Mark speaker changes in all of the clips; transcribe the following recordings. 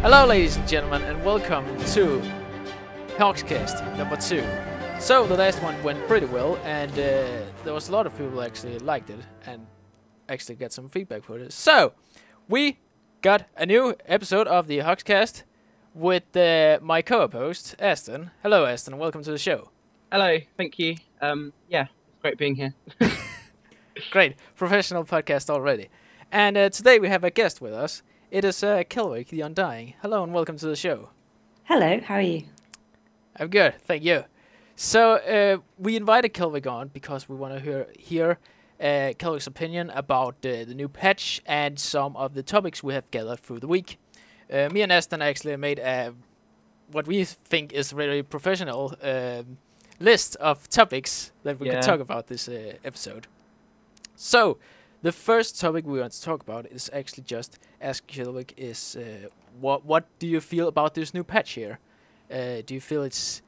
Speaker 1: Hello ladies and gentlemen, and welcome to HugsCast number 2. So the last one went pretty well, and there was a lot of people who actually liked it and actually got some feedback for it. So we got a new episode of the HugsCast with my co-host Aston. Hello Aston, welcome to the show.
Speaker 2: Hello, thank you. Yeah, it's great being here.
Speaker 1: Great, professional podcast already. And today we have a guest with us. It is Qelric, the Undying. Hello and welcome to the show.
Speaker 3: Hello, how are you?
Speaker 1: I'm good, thank you. So we invited Qelric on because we want to hear Qelric's opinion about the new patch and some of the topics we have gathered through the week. Me and Aston actually made what we think is a very professional list of topics that we can talk about this episode. So the first topic we want to talk about is actually just ask Qelric is what do you feel about this new patch here? Do you feel it's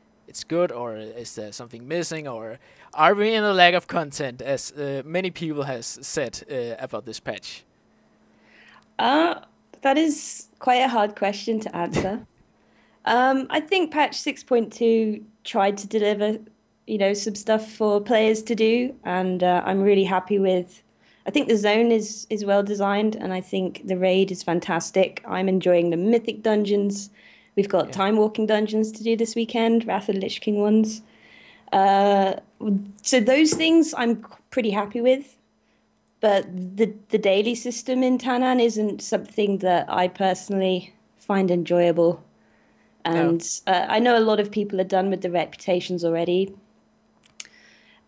Speaker 1: good, or is there something missing, or are we in a lack of content, as many people has said about this patch?
Speaker 3: That is quite a hard question to answer. I think patch 6.2 tried to deliver, some stuff for players to do, and I'm really happy with. I think the zone is well designed, and I think the raid is fantastic. I'm enjoying the mythic dungeons. We've got time walking dungeons to do this weekend, Wrath of the Lich King ones. So those things I'm pretty happy with. But the daily system in Tanaan isn't something that I personally find enjoyable. And I know a lot of people are done with the reputations already.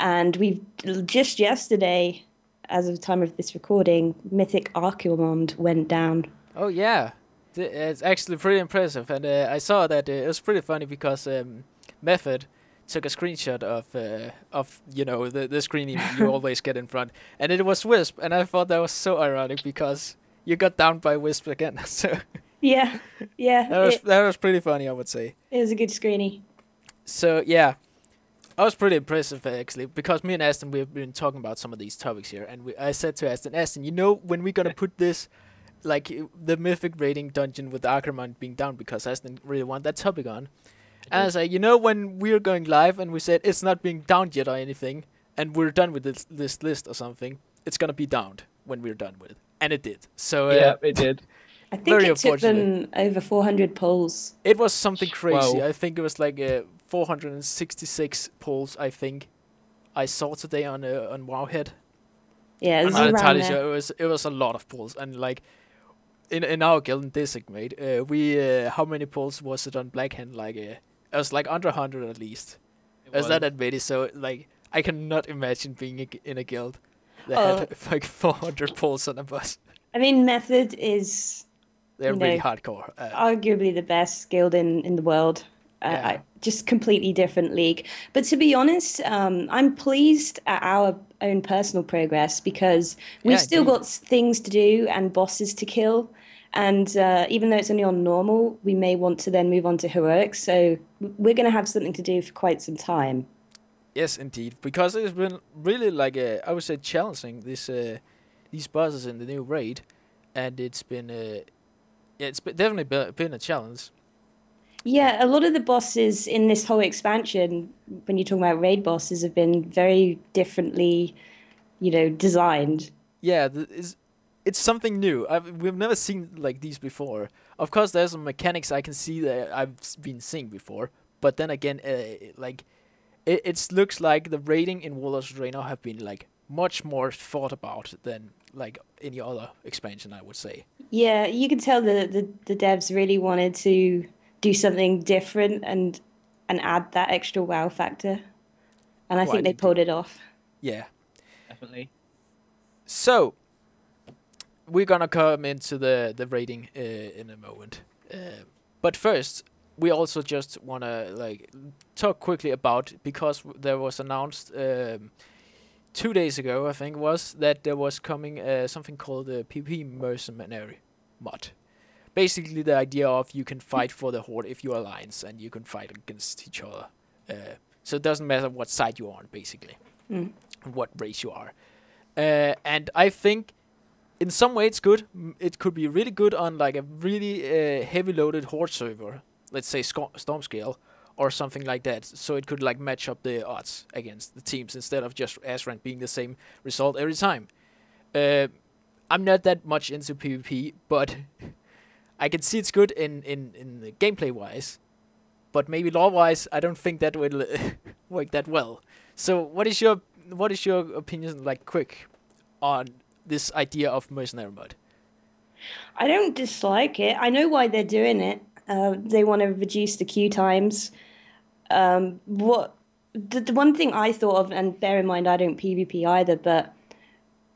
Speaker 3: And we've just yesterday, as of the time of this recording, Mythic Archaeomond went down. Oh, yeah.
Speaker 1: It's actually pretty impressive. And I saw that it was pretty funny because Method took a screenshot of the screen you always get in front. And it was Wisp. And I thought that was so ironic because you got downed by Wisp again. So
Speaker 3: yeah.
Speaker 1: That was pretty funny, I would say.
Speaker 3: It was a good screeny.
Speaker 1: So, yeah. I was pretty impressive, actually, because me and Aston, we've been talking about some of these topics here, and I said to Aston, when we're going to put this, like, the mythic raiding dungeon with the Archaeomond being down, because Aston really want that topic on. And I was like, when we're going live, and we said it's not being downed yet or anything, and we're done with this list or something, it's going to be downed when we're done with it. And it did. So
Speaker 2: yeah, it did.
Speaker 3: I think it took them over 400 polls.
Speaker 1: It was something crazy. Whoa. I think it was like 466 polls, I think, I saw today on Wowhead.
Speaker 3: Yeah,
Speaker 1: I'm not entirely sure. It was a lot of polls, and like in our guild in Designate, we how many polls was it on Blackhand? Like it was like under 100 at least. It was that many, so like I cannot imagine being in a guild that had like 400 polls on a bus.
Speaker 3: I mean, Method is
Speaker 1: they're really hardcore.
Speaker 3: Arguably the best guild in the world. Just completely different league. But to be honest, I'm pleased at our own personal progress because we've still got things to do and bosses to kill. And even though it's only on normal, we may want to then move on to heroic. So we're going to have something to do for quite some time.
Speaker 1: Yes, indeed. Because it's been really, like, I would say, challenging these bosses in the new raid. And it's been, definitely been a challenge.
Speaker 3: Yeah, a lot of the bosses in this whole expansion, when you're talking about raid bosses, have been very differently, designed.
Speaker 1: Yeah, it's something new. We've never seen like these before. Of course, there's some mechanics I can see that I've been seeing before, but then again, it looks like the raiding in Warlords of Draenor have been like much more thought about than like any other expansion, I would say.
Speaker 3: Yeah, you can tell the devs really wanted to do something different and add that extra wow factor, and I think they pulled it off.
Speaker 1: Yeah,
Speaker 2: definitely.
Speaker 1: So we're gonna come into the rating in a moment, but first we also just wanna like talk quickly about, because there was announced 2 days ago, I think it was, that there was coming something called the PvP Mercenary mod. Basically, the idea of you can fight for the Horde if you're Alliance, and you can fight against each other. So it doesn't matter what side you're on, basically, and what race you are. And I think in some way it's good. It could be really good on like a really heavy loaded horde server, let's say storm scale or something like that. So it could like match up the odds against the teams instead of just Asran being the same result every time. I'm not that much into PvP, but I can see it's good in the gameplay wise. But maybe lore wise, I don't think that will work that well. So what is your opinion, like, quick, on this idea of mercenary mod?
Speaker 3: I don't dislike it. I know why they're doing it. They want to reduce the queue times. What the one thing I thought of, and bear in mind I don't PvP either, but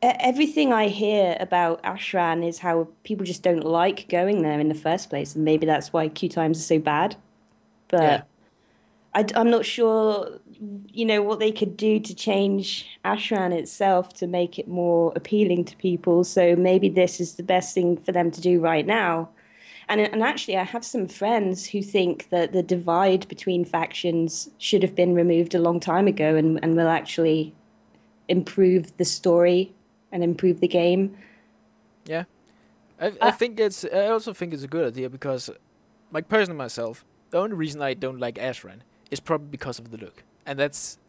Speaker 3: everything I hear about Ashran is how people just don't like going there in the first place, and maybe that's why queue times are so bad. But
Speaker 1: Yeah.
Speaker 3: I'm not sure, what they could do to change Ashran itself to make it more appealing to people. So maybe this is the best thing for them to do right now. And actually, I have some friends who think that the divide between factions should have been removed a long time ago and will actually improve the story and improve the game.
Speaker 1: Yeah. I think I also think it's a good idea because, like, personally myself, the only reason I don't like Ashran is probably because of the look. And that's,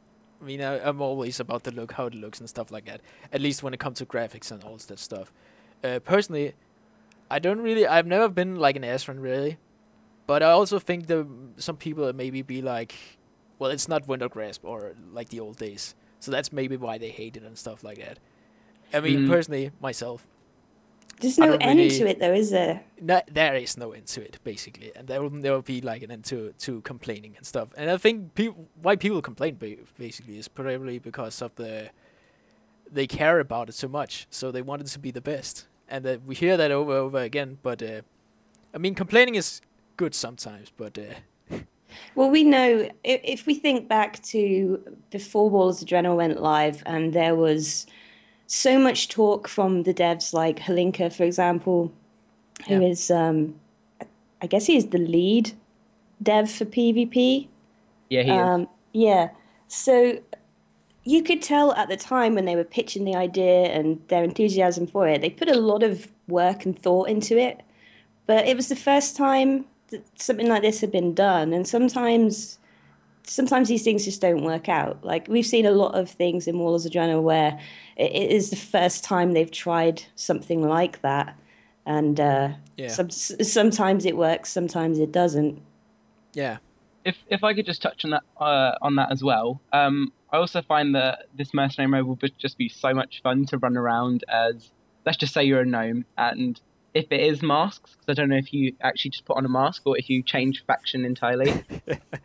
Speaker 1: I mean, I'm always about the look, how it looks and stuff like that. At least when it comes to graphics and all that stuff. Personally, I've never been like an Ashran really. But I also think some people maybe be like, well, it's not Winter Grasp or like the old days. So that's maybe why they hate it and stuff like that. I mean, personally, myself,
Speaker 3: there's no end to it, though, is there?
Speaker 1: No, there is no end to it, basically, and there will never be like an end to complaining and stuff. And I think why people complain basically is probably because of they care about it so much, so they want it to be the best, and we hear that over and over again. But I mean, complaining is good sometimes, but.
Speaker 3: Well, we know if we think back to before Walls of Draenor went live, and there was so much talk from the devs like Halinka, for example, who is, I guess he is the lead dev for PvP.
Speaker 2: Yeah, he is.
Speaker 3: Yeah. So you could tell at the time when they were pitching the idea and their enthusiasm for it, they put a lot of work and thought into it. But it was the first time that something like this had been done. And sometimes these things just don't work out. Like, we've seen a lot of things in Walls of Draenor where it is the first time they've tried something like that. And sometimes it works, sometimes it doesn't.
Speaker 1: Yeah.
Speaker 2: If I could just touch on that as well. I also find that this mercenary mode will just be so much fun to run around as, let's just say you're a gnome, and if it is masks, because I don't know if you actually just put on a mask or if you change faction entirely.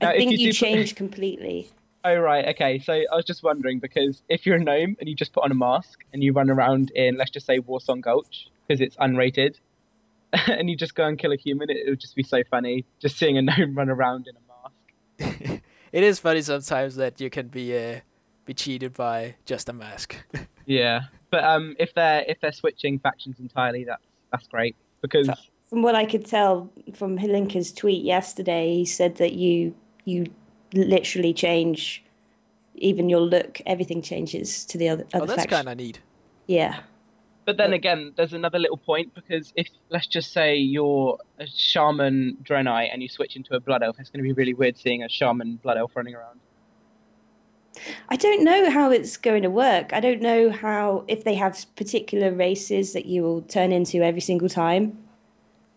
Speaker 3: I think you change completely.
Speaker 2: Oh, right, okay. So I was just wondering, because if you're a gnome and you just put on a mask and you run around in, let's just say, Warsong Gulch, because it's unrated, and you just go and kill a human, it would just be so funny, just seeing a gnome run around in a mask.
Speaker 1: It is funny sometimes that you can be cheated by just a mask.
Speaker 2: Yeah, but if they're switching factions entirely, that's great, because
Speaker 3: from what I could tell from Halinka's tweet yesterday, he said that you literally change, even your look, everything changes to the other
Speaker 1: that's
Speaker 3: faction.
Speaker 1: kind of neat.
Speaker 3: Yeah.
Speaker 2: But then again, there's another little point, because if, let's just say, you're a shaman Draenei and you switch into a blood elf, it's going to be really weird seeing a shaman blood elf running around.
Speaker 3: I don't know how it's going to work. I don't know if they have particular races that you will turn into every single time,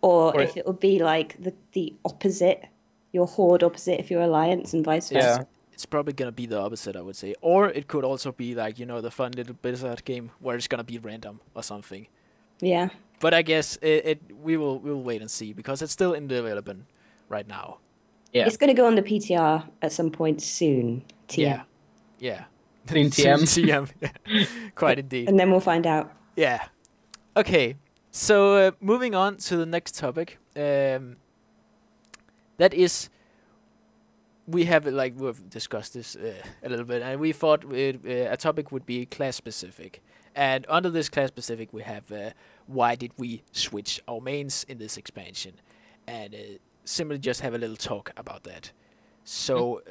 Speaker 3: or if it will be like the opposite, your horde opposite if you're alliance, and vice versa.
Speaker 2: Yeah.
Speaker 1: It's probably gonna be the opposite, I would say. Or it could also be like, the fun little Blizzard game where it's gonna be random or something.
Speaker 3: Yeah.
Speaker 1: But I guess we'll wait and see, because it's still in development right now.
Speaker 2: Yeah.
Speaker 3: It's going to go on the PTR at some point soon. TM.
Speaker 1: Yeah.
Speaker 2: Soon TM.
Speaker 1: TM. Quite indeed.
Speaker 3: And then we'll find out.
Speaker 1: Yeah. Okay. So moving on to the next topic. That is, we've discussed this a little bit, and we thought a topic would be class specific. And under this class specific, we have why did we switch our mains in this expansion, and simply just have a little talk about that. So,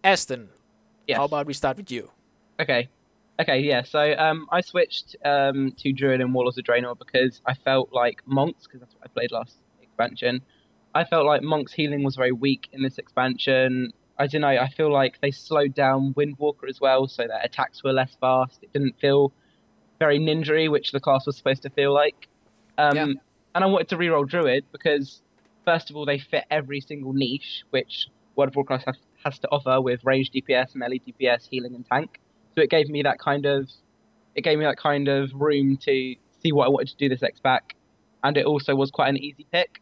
Speaker 1: Aston,
Speaker 2: Yes.
Speaker 1: how about we start with you?
Speaker 2: Okay. Okay, yeah. So I switched to Druid and Warlords of Draenor because I felt like monks, because that's what I played last expansion. I felt like monks' healing was very weak in this expansion. I don't know. I feel like they slowed down Windwalker as well, so that attacks were less fast. It didn't feel very ninja-y, which the class was supposed to feel like.
Speaker 1: Yeah.
Speaker 2: And I wanted to reroll Druid because, first of all, they fit every single niche which World of Warcraft has to offer with range DPS, melee DPS, healing, and tank. So it gave me that kind of room to see what I wanted to do this X back, and it also was quite an easy pick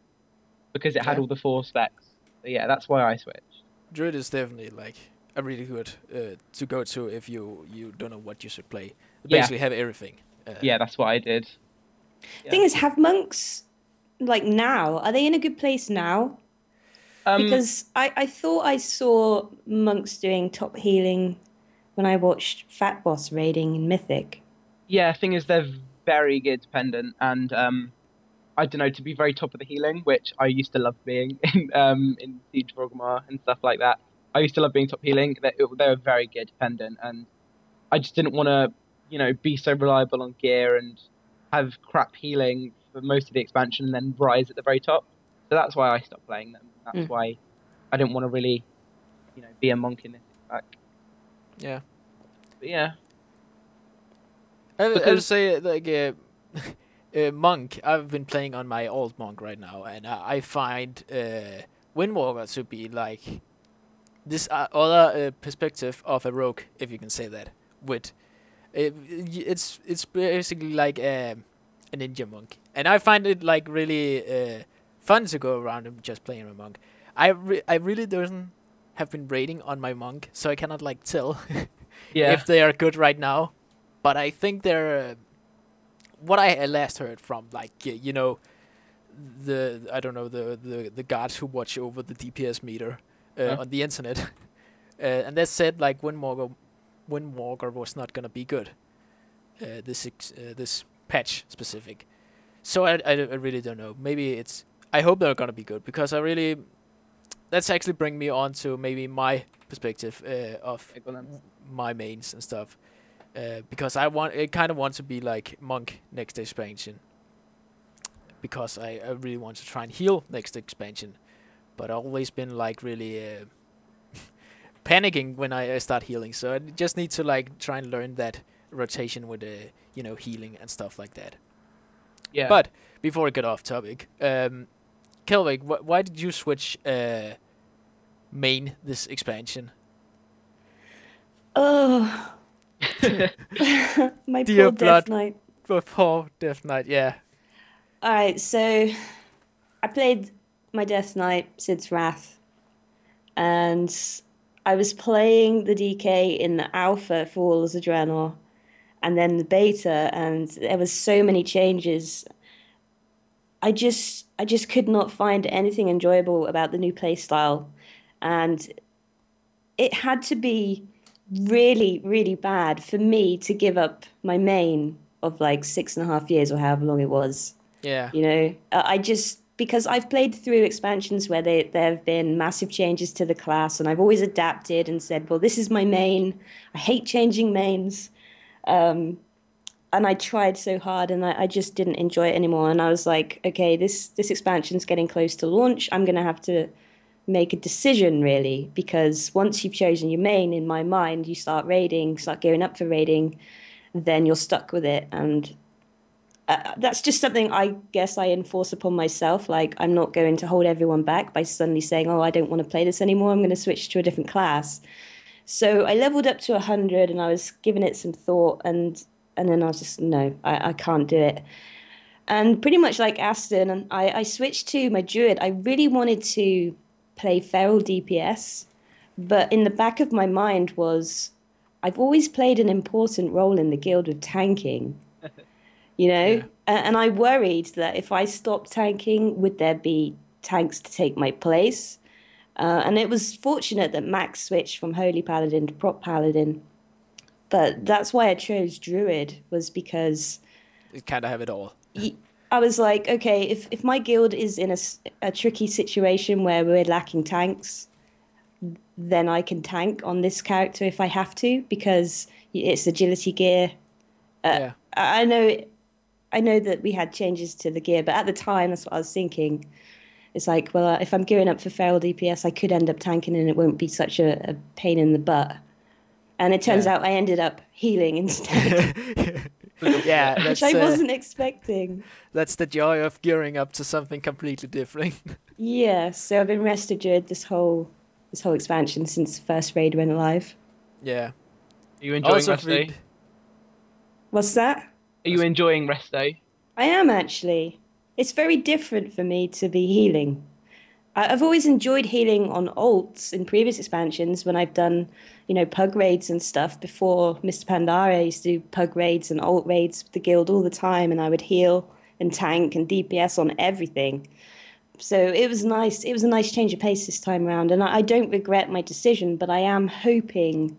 Speaker 2: because it had
Speaker 1: Yeah.
Speaker 2: all the 4 specs. So yeah, that's why I switched.
Speaker 1: Druid is definitely like a really good to go to if you don't know what you should play.
Speaker 2: Yeah.
Speaker 1: Basically, have everything.
Speaker 2: Yeah, that's what I did. Yeah.
Speaker 3: Thing is, have monks like now? Are they in a good place now? Because I thought I saw monks doing top healing when I watched Fat Boss raiding in Mythic.
Speaker 2: Yeah, thing is they're very gear dependent, and I don't know, to be very top of the healing, which I used to love being in Siege of Orgrimmar and stuff like that. I used to love being top healing. They were very gear dependent, and I just didn't want to, be so reliable on gear and have crap healing for most of the expansion and then rise at the very top. So that's why I stopped playing them. That's why I didn't want to really, be a monk in this pack.
Speaker 1: Yeah.
Speaker 2: But yeah.
Speaker 1: I would
Speaker 2: Because
Speaker 1: say like monk. I've been playing on my old monk right now, and I find Windwalker to be like this other perspective of a rogue, if you can say that. With it's basically like a ninja monk, and I find it like really fun to go around and just playing a monk. I really don't have been raiding on my monk, so I cannot like tell
Speaker 2: yeah,
Speaker 1: if they are good right now. But I think they're what I last heard from like the I don't know the guards who watch over the DPS meter on the internet, and they said like Windwalker was not gonna be good this patch specific. So I really don't know. Maybe I hope they're gonna be good because that's actually bring me on to maybe my perspective of my mains and stuff. Because I kind of want to be like monk next expansion. Because I really want to try and heal next expansion, but I've always been like really panicking when I start healing. So I just need to like try and learn that rotation with healing and stuff like that.
Speaker 2: yeah.
Speaker 1: But before we get off topic, Qelric, why did you switch main this expansion?
Speaker 3: Oh. My
Speaker 1: Dear
Speaker 3: poor
Speaker 1: blood.
Speaker 3: Death Knight.
Speaker 1: Before Death Knight, yeah.
Speaker 3: Alright, so I played my Death Knight, Sid's Wrath, and I was playing the DK in the alpha for Warlords of Draenor, and then the beta, and there was so many changes. I just could not find anything enjoyable about the new playstyle, and it had to be really, really bad for me to give up my main of like 6.5 years or however long it was.
Speaker 1: Yeah.
Speaker 3: Because I've played through expansions where there have been massive changes to the class, and I've always adapted and said, well, this is my main. I hate changing mains. And I tried so hard, and I just didn't enjoy it anymore. And I was like, okay, this expansion's getting close to launch. I'm going to have to make a decision, really, because once you've chosen your main, in my mind, you start gearing up for raiding, then you're stuck with it. And that's just something I guess I enforce upon myself. Like, I'm not going to hold everyone back by suddenly saying, oh, I don't want to play this anymore. I'm going to switch to a different class. So I leveled up to 100, and I was giving it some thought, and then I was just, no, I can't do it. And pretty much like Aston, I switched to my Druid. I really wanted to play feral DPS, but in the back of my mind was, I've always played an important role in the guild with tanking,
Speaker 1: Yeah.
Speaker 3: and I worried that if I stopped tanking, would there be tanks to take my place? And it was fortunate that Max switched from Holy Paladin to Prop Paladin, but that's why I chose Druid, was because
Speaker 1: You kind of have it all.
Speaker 3: I was like, okay, if my guild is in a tricky situation where we're lacking tanks, then I can tank on this character if I have to, because it's agility gear.
Speaker 1: Yeah.
Speaker 3: I know that we had changes to the gear, but at the time, that's what I was thinking. It's like, well, if I'm gearing up for feral DPS, I could end up tanking and it won't be such a pain in the butt. And it turns out I ended up healing instead.
Speaker 1: Yeah,
Speaker 3: which I wasn't expecting.
Speaker 1: That's the joy of gearing up to something completely different.
Speaker 3: Yeah, so I've been restored this whole expansion since the first raid went live.
Speaker 1: Yeah.
Speaker 2: Are you enjoying
Speaker 1: Also
Speaker 2: Resto?
Speaker 3: What's that?
Speaker 2: Are you enjoying Resto?
Speaker 3: I am actually. It's very different for me to be healing. I've always enjoyed healing on ults in previous expansions when I've done, pug raids and stuff. Before Mr. Pandara, I used to do pug raids and ult raids with the guild all the time, and I would heal and tank and DPS on everything. So it was nice. It was a nice change of pace this time around, and I don't regret my decision, but I am hoping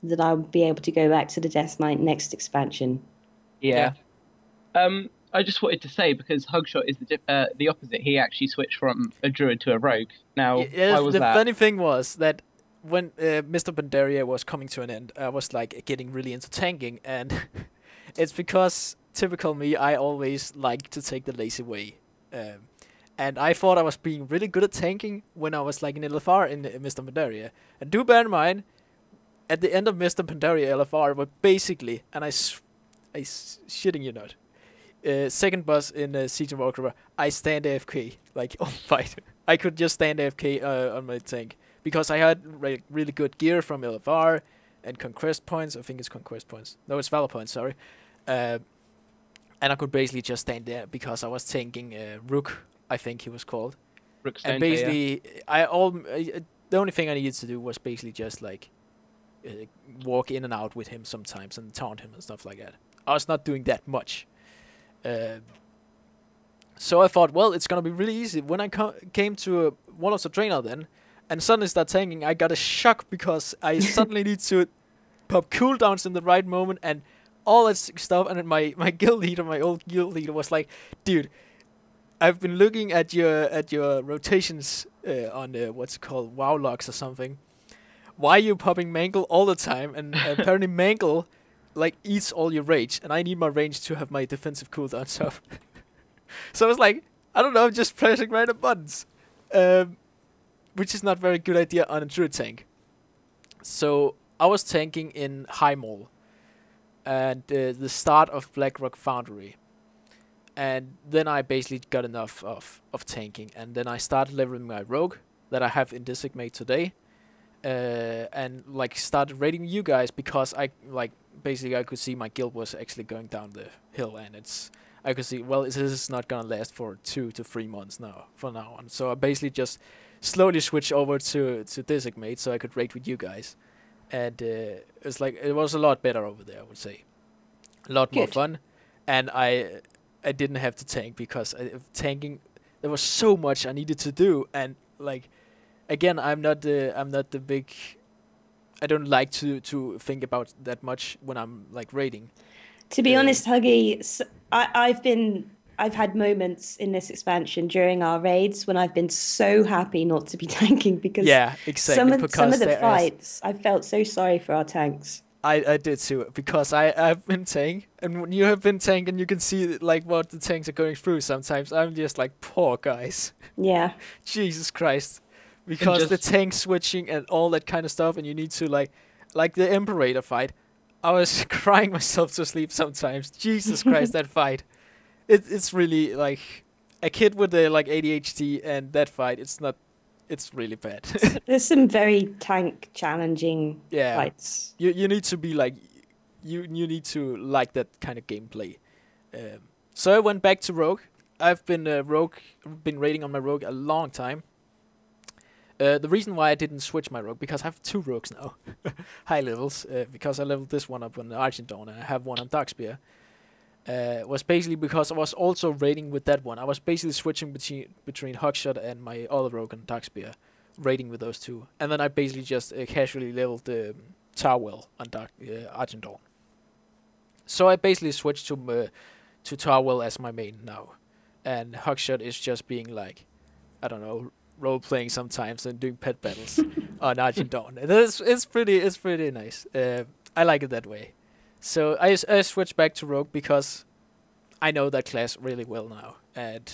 Speaker 3: that I'll be able to go back to the Death Knight next expansion.
Speaker 2: Yeah. I just wanted to say, because Hugshot is the opposite. He actually switched from a druid to a rogue. Now, why was
Speaker 1: the
Speaker 2: that?
Speaker 1: funny thing was that when Mr. Pandaria was coming to an end, I was like getting really into tanking, and it's because typical me, I always like to take the lazy way. And I thought I was being really good at tanking when I was like in LFR in Mr. Pandaria. And do bear in mind, at the end of Mr. Pandaria LFR, but basically, and I shitting you not, second boss in Siege of Warcraft, I stand AFK, like on fight. I could just stand AFK on my tank, because I had really good gear from LFR and Conquest points. I think it's Conquest points. No, it's Valor points, sorry. And I could basically just stand there because I was tanking Rook, I think he was called.
Speaker 2: Rook
Speaker 1: And basically, the only thing I needed to do was basically just like walk in and out with him sometimes and taunt him and stuff like that. I was not doing that much. So I thought, well, it's gonna be really easy. When I came to one of the trainer then, and suddenly start tanking, I got a shock because I suddenly need to pop cooldowns in the right moment and all that stuff. And then my guild leader, my old guild leader, was like, "Dude, I've been looking at your rotations on what's it called, WoW logs or something. Why are you popping Mangle all the time? And apparently Mangle like eats all your rage, and I need my range to have my defensive cooldowns up." So I was like, I don't know, just pressing random buttons, which is not very good idea on a druid tank. So I was tanking in High Mall and the start of Blackrock Foundry. And then I basically got enough of tanking, and then I started leveling my rogue that I have in Designate today, and like started raiding you guys because I could see my guild was actually going down the hill, and I could see, well, this is not gonna last for 2 to 3 months now from now on. So I basically just slowly switched over to Designate so I could raid with you guys, and it was a lot better over there, I would say, a lot more fun, and I didn't have to tank because tanking, there was so much I needed to do, and like again, I'm not the big, I don't like to think about that much when I'm like raiding.
Speaker 3: To be honest, Huggy, I've had moments in this expansion during our raids when I've been so happy not to be tanking because some of the fights I felt so sorry for our tanks.
Speaker 1: I did too, because I've been tank, and when you have been tank and you can see like what the tanks are going through sometimes, I'm just like, poor guys.
Speaker 3: Yeah.
Speaker 1: Jesus Christ. Because the tank switching and all that kind of stuff, and you need to like the Imperator fight, I was crying myself to sleep sometimes. Jesus Christ, that fight. It's really like a kid with like ADHD, and that fight, it's really bad.
Speaker 3: There's some very tank challenging fights.
Speaker 1: You need to be like, you need to like that kind of gameplay. So I went back to Rogue. I've been raiding on my Rogue a long time. The reason why I didn't switch my Rogue, because I have 2 Rogues now, high levels, because I leveled this one up on Argent Dawn and I have one on Darkspear, was basically because I was also raiding with that one. I was basically switching between Hugshot and my other Rogue on Darkspear, raiding with those 2. And then I basically just casually leveled Tarwell on Argent Dawn. So I basically switched to Tarwell as my main now. And Hugshot is just being like, I don't know, role-playing sometimes and doing pet battles on Argent Dawn. It's pretty nice. I like it that way. So I switched back to Rogue because I know that class really well now, and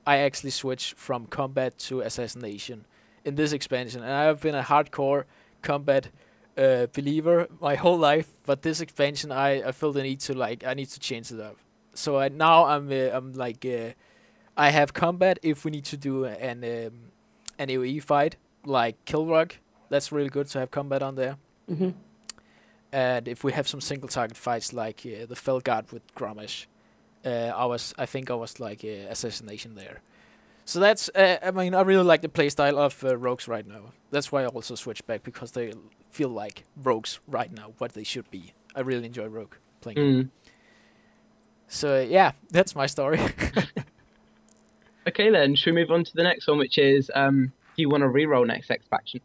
Speaker 1: I actually switched from combat to assassination in this expansion, and I've been a hardcore combat believer my whole life. But this expansion, I feel the need to I need to change it up. So now I'm like I have combat if we need to do an AoE fight like Qelric. That's really good to have combat on there.
Speaker 3: Hmm.
Speaker 1: And if we have some single target fights like the Felguard with Grommash, I think I was like assassination there. So that's I mean, I really like the playstyle of rogues right now. That's why I also switched back, because they feel like rogues right now, what they should be. I really enjoy rogue playing.
Speaker 2: Mm.
Speaker 1: So yeah, that's my story.
Speaker 2: Okay then, should we move on to the next one, which is do you want to reroll next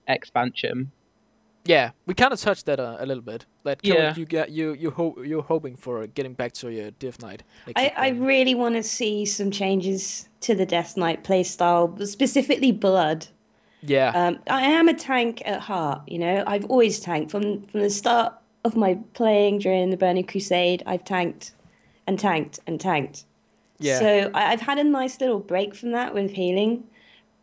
Speaker 2: expansion?
Speaker 1: Yeah, we kind of touched that a little bit. Like,
Speaker 2: Yeah.
Speaker 1: you're hoping for getting back to your Death Knight.
Speaker 3: I really want to see some changes to the Death Knight playstyle, but specifically Blood.
Speaker 1: Yeah,
Speaker 3: I am a tank at heart, you know. I've always tanked from the start of my playing during the Burning Crusade. I've tanked and tanked and tanked.
Speaker 1: yeah,
Speaker 3: So I've had a nice little break from that with healing,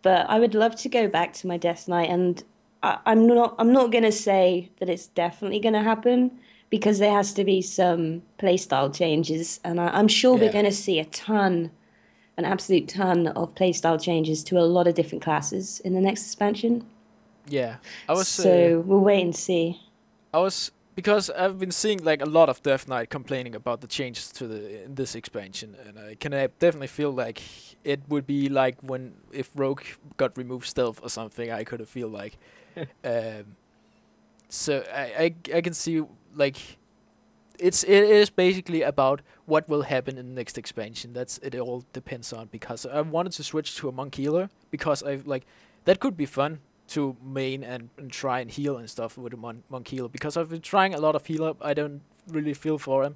Speaker 3: but I would love to go back to my Death Knight, and I'm not gonna say that it's definitely gonna happen, because there has to be some playstyle changes, and I'm sure we're
Speaker 1: Yeah.
Speaker 3: gonna see an absolute ton of playstyle changes to a lot of different classes in the next expansion.
Speaker 1: yeah. I was
Speaker 3: So we'll wait and see.
Speaker 1: because I've been seeing like a lot of Death Knight complaining about the changes to in this expansion, and I can definitely feel like it would be like if Rogue got removed stealth or something. I could feel like, so I can see like it is basically about what will happen in the next expansion. That's it. All depends on, because I wanted to switch to a monk healer, because I like that could be fun to main and try and heal and stuff with a monk healer, because I've been trying a lot of healer. I don't really feel for him,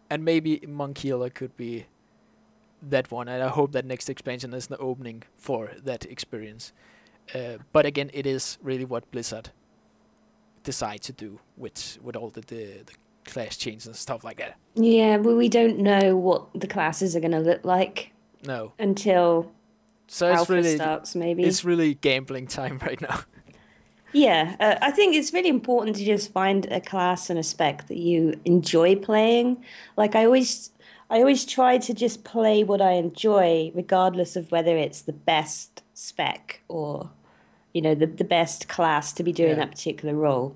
Speaker 1: and maybe monk healer could be that one. And I hope that next expansion is the opening for that experience. But again, it is really what Blizzard decide to do with all the class changes and stuff like that.
Speaker 3: Yeah, but we don't know what the classes are going to look like
Speaker 1: No,
Speaker 3: until
Speaker 1: so it's
Speaker 3: Alpha
Speaker 1: really
Speaker 3: starts, maybe.
Speaker 1: it's really gambling time right now.
Speaker 3: Yeah, I think it's really important to just find a class and a spec that you enjoy playing. Like I always try to just play what I enjoy, regardless of whether it's the best spec or, you know, the best class to be doing
Speaker 1: Yeah.
Speaker 3: that particular role.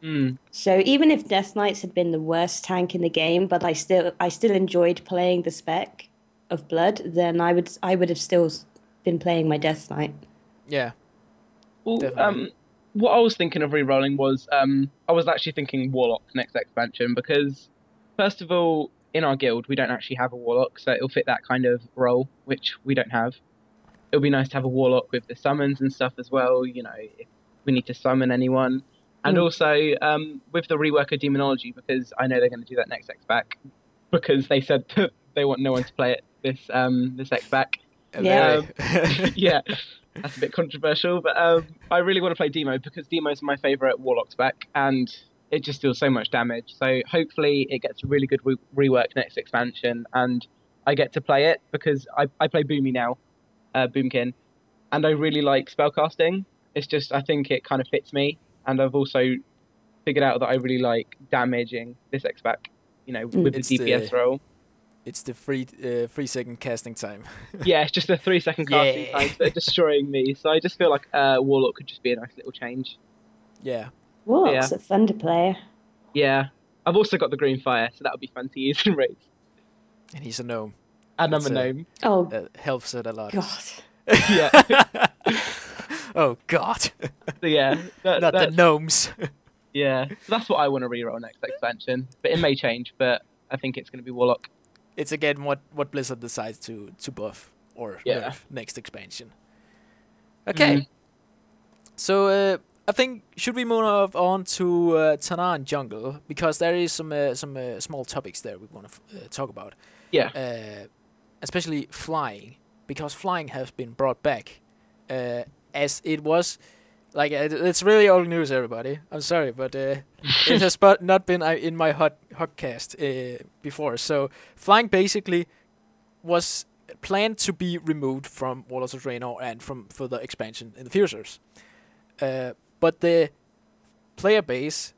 Speaker 2: Mm.
Speaker 3: So even if Death Knights had been the worst tank in the game, but I still enjoyed playing the spec of Blood, then I would have still been playing my Death Knight.
Speaker 1: Yeah,
Speaker 2: Well,
Speaker 1: Definitely.
Speaker 2: what I was thinking of re-rolling was I was actually thinking Warlock next expansion, because first of all, in our guild we don't actually have a Warlock, so it'll fit that kind of role, which we don't have. It'll be nice to have a Warlock with the summons and stuff as well, you know, if we need to summon anyone. And also with the rework of Demonology, because I know they're going to do that next X-Back, because they said that they want no one to play it this X-Back.
Speaker 3: Yeah.
Speaker 2: Yeah, that's a bit controversial, but I really want to play Demo, because Demo's my favourite Warlock spec, and it just deals so much damage. So hopefully it gets a really good rework next expansion, and I get to play it, because I play Boomy now, Boomkin, and I really like spellcasting. It's just, I think it kind of fits me, and I've also figured out that I really like damaging this X-Back, you know, with
Speaker 1: It's
Speaker 2: the DPS role.
Speaker 1: It's the 3 second casting time.
Speaker 2: Yeah, it's just a 3-second casting
Speaker 1: Yeah.
Speaker 2: time that are destroying me. So I just feel like Warlock could just be a nice little change.
Speaker 1: Yeah,
Speaker 3: Warlock's a thunder player.
Speaker 2: Yeah. I've also got the green fire, so that would be fun to use in raids.
Speaker 1: and he's a gnome.
Speaker 2: And I'm
Speaker 1: That's
Speaker 2: a gnome.
Speaker 3: Oh
Speaker 1: That helps it a lot.
Speaker 3: God.
Speaker 2: Yeah.
Speaker 1: Oh God,
Speaker 2: So yeah.
Speaker 1: not the
Speaker 2: that's,
Speaker 1: gnomes.
Speaker 2: yeah. So that's what I want to reroll next expansion. But it may change, but I think it's going to be Warlock.
Speaker 1: It's again what Blizzard decides to buff or
Speaker 2: Yeah.
Speaker 1: nerf next expansion. Okay,
Speaker 2: Mhm.
Speaker 1: so I think should we move on to Tanaan Jungle, because there is some small topics there we want to talk about.
Speaker 2: Yeah.
Speaker 1: Especially flying, because flying has been brought back, as it was Like it's really old news, everybody. I'm sorry, but it has not been in my HugsCast before. So flying basically was planned to be removed from Warlords of Draenor and from further expansion in the futures. But the player base,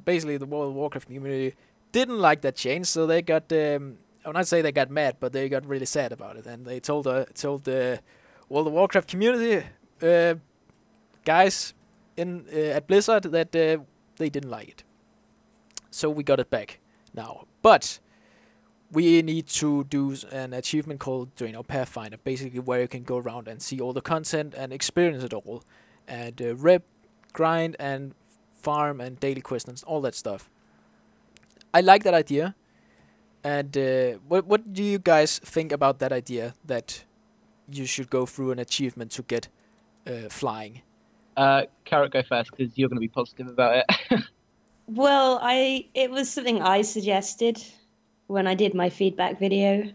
Speaker 1: basically the World of Warcraft community, didn't like that change, so they got I will not say they got mad, but they got really sad about it, and they told the World of Warcraft community guys in at Blizzard that they didn't like it. So we got it back now, but we need to do an achievement called Draenor Pathfinder, basically where you can go around and see all the content and experience it all, and rep, grind, and farm, and daily quests, and all that stuff. I like that idea, and what do you guys think about that idea, that you should go through an achievement to get flying?
Speaker 2: Qelric, go first because you're going to be positive about it.
Speaker 3: Well, it was something I suggested when I did my feedback video,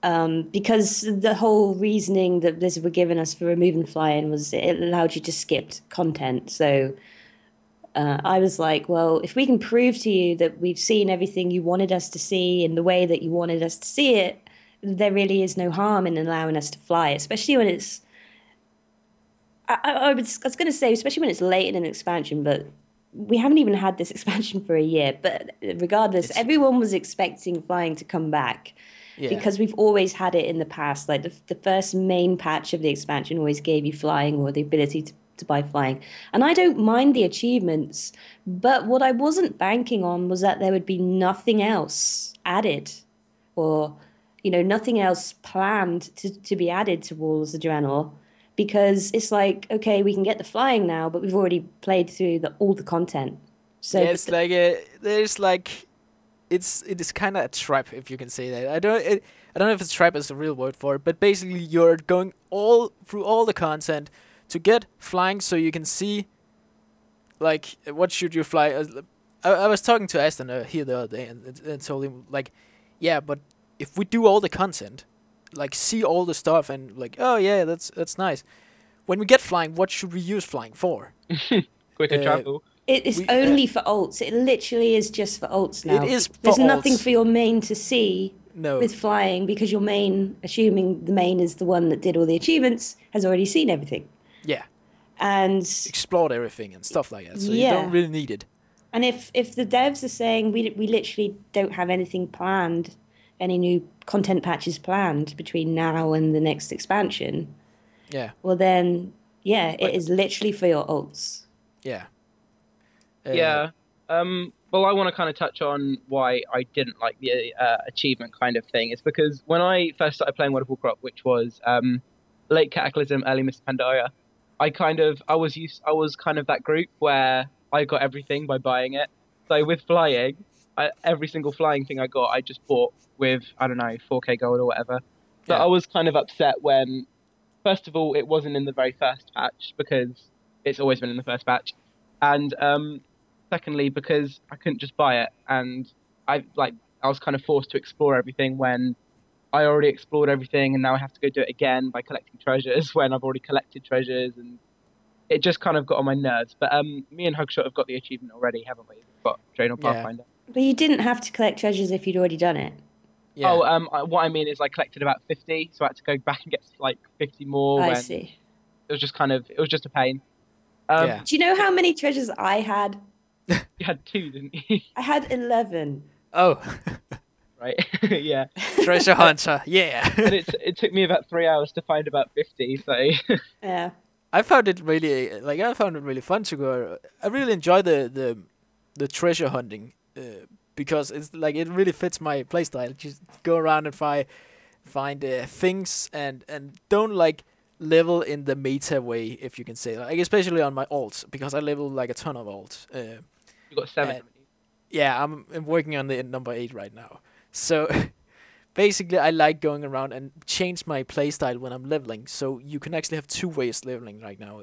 Speaker 3: because the whole reasoning that Blizzard were giving us for removing flying was it allowed you to skip content. So I was like, well, if we can prove to you that we've seen everything you wanted us to see in the way that you wanted us to see it, there really is no harm in allowing us to fly, especially when it's... I was going to say, especially when it's late in an expansion, but we haven't even had this expansion for a year. But regardless, everyone was expecting flying to come back, because we've always had it in the past. Like the first main patch of the expansion always gave you flying, or the ability to buy flying. And I don't mind the achievements, but what I wasn't banking on was that there would be nothing else added, or nothing else planned to be added to Warlords of Draenor. Because it's like, okay, we can get the flying now, but we've already played through all the content. So
Speaker 1: yeah, it's like there's like, it is kind of a trap, if you can say that. I don't know if it's trap is the real word for it, but basically you're going through all the content to get flying, so you can see, like, what should you fly. I was talking to Aston here the other day, and told him, like, yeah, but if we do all the content, like, see all the stuff, and like, oh yeah, that's nice. When we get flying, what should we use flying for?
Speaker 2: Quicker travel.
Speaker 3: It is only for ults. It literally is just for ults now.
Speaker 1: It is for
Speaker 3: There's
Speaker 1: ults.
Speaker 3: Nothing for your main to see
Speaker 1: No.
Speaker 3: with flying, because your main, assuming the main is the one that did all the achievements, has already seen everything.
Speaker 1: Yeah.
Speaker 3: And
Speaker 1: explored everything and stuff like that. So
Speaker 3: yeah.
Speaker 1: You don't really need it.
Speaker 3: And if the devs are saying we literally don't have anything planned, any new content patches planned between now and the next expansion, well then, it is literally for your ults.
Speaker 1: Yeah.
Speaker 2: Well, I want to kind of touch on why I didn't like the achievement kind of thing. It's because when I first started playing World of Warcraft, which was late Cataclysm, early Mist Pandaria, I was kind of that group where I got everything by buying it. So with flying, every single flying thing I got, I just bought with, I don't know, 4K gold or whatever. So I was kind of upset when, first of all, it wasn't in the very first patch, because it's always been in the first patch. And secondly, because I couldn't just buy it. And I was kind of forced to explore everything when I already explored everything, and now I have to go do it again by collecting treasures when I've already collected treasures, and it just kind of got on my nerves. But me and Hugshot have got the achievement already, haven't we? We've got Draenor Pathfinder.
Speaker 3: But you didn't have to collect treasures if you'd already done it.
Speaker 1: Yeah.
Speaker 2: Oh, what I mean is I collected about 50, so I had to go back and get like 50 more.
Speaker 3: I see.
Speaker 2: It was just a pain.
Speaker 3: Do you know how many treasures I had?
Speaker 2: You had 2, didn't you?
Speaker 3: I had 11.
Speaker 1: Oh.
Speaker 2: Right. Yeah.
Speaker 1: Treasure hunter. Yeah.
Speaker 2: And it took me about 3 hours to find about 50. So.
Speaker 3: Yeah.
Speaker 1: I found it really fun to go. I really enjoy the treasure hunting because it's like it really fits my playstyle. Just go around and find things and don't like level in the meta way, if you can say, like, especially on my alts, because I level like a ton of alts.
Speaker 2: You got 7.
Speaker 1: Yeah, I'm working on the number 8 right now. So basically, I like going around and change my playstyle when I'm leveling. So you can actually have 2 ways leveling right now.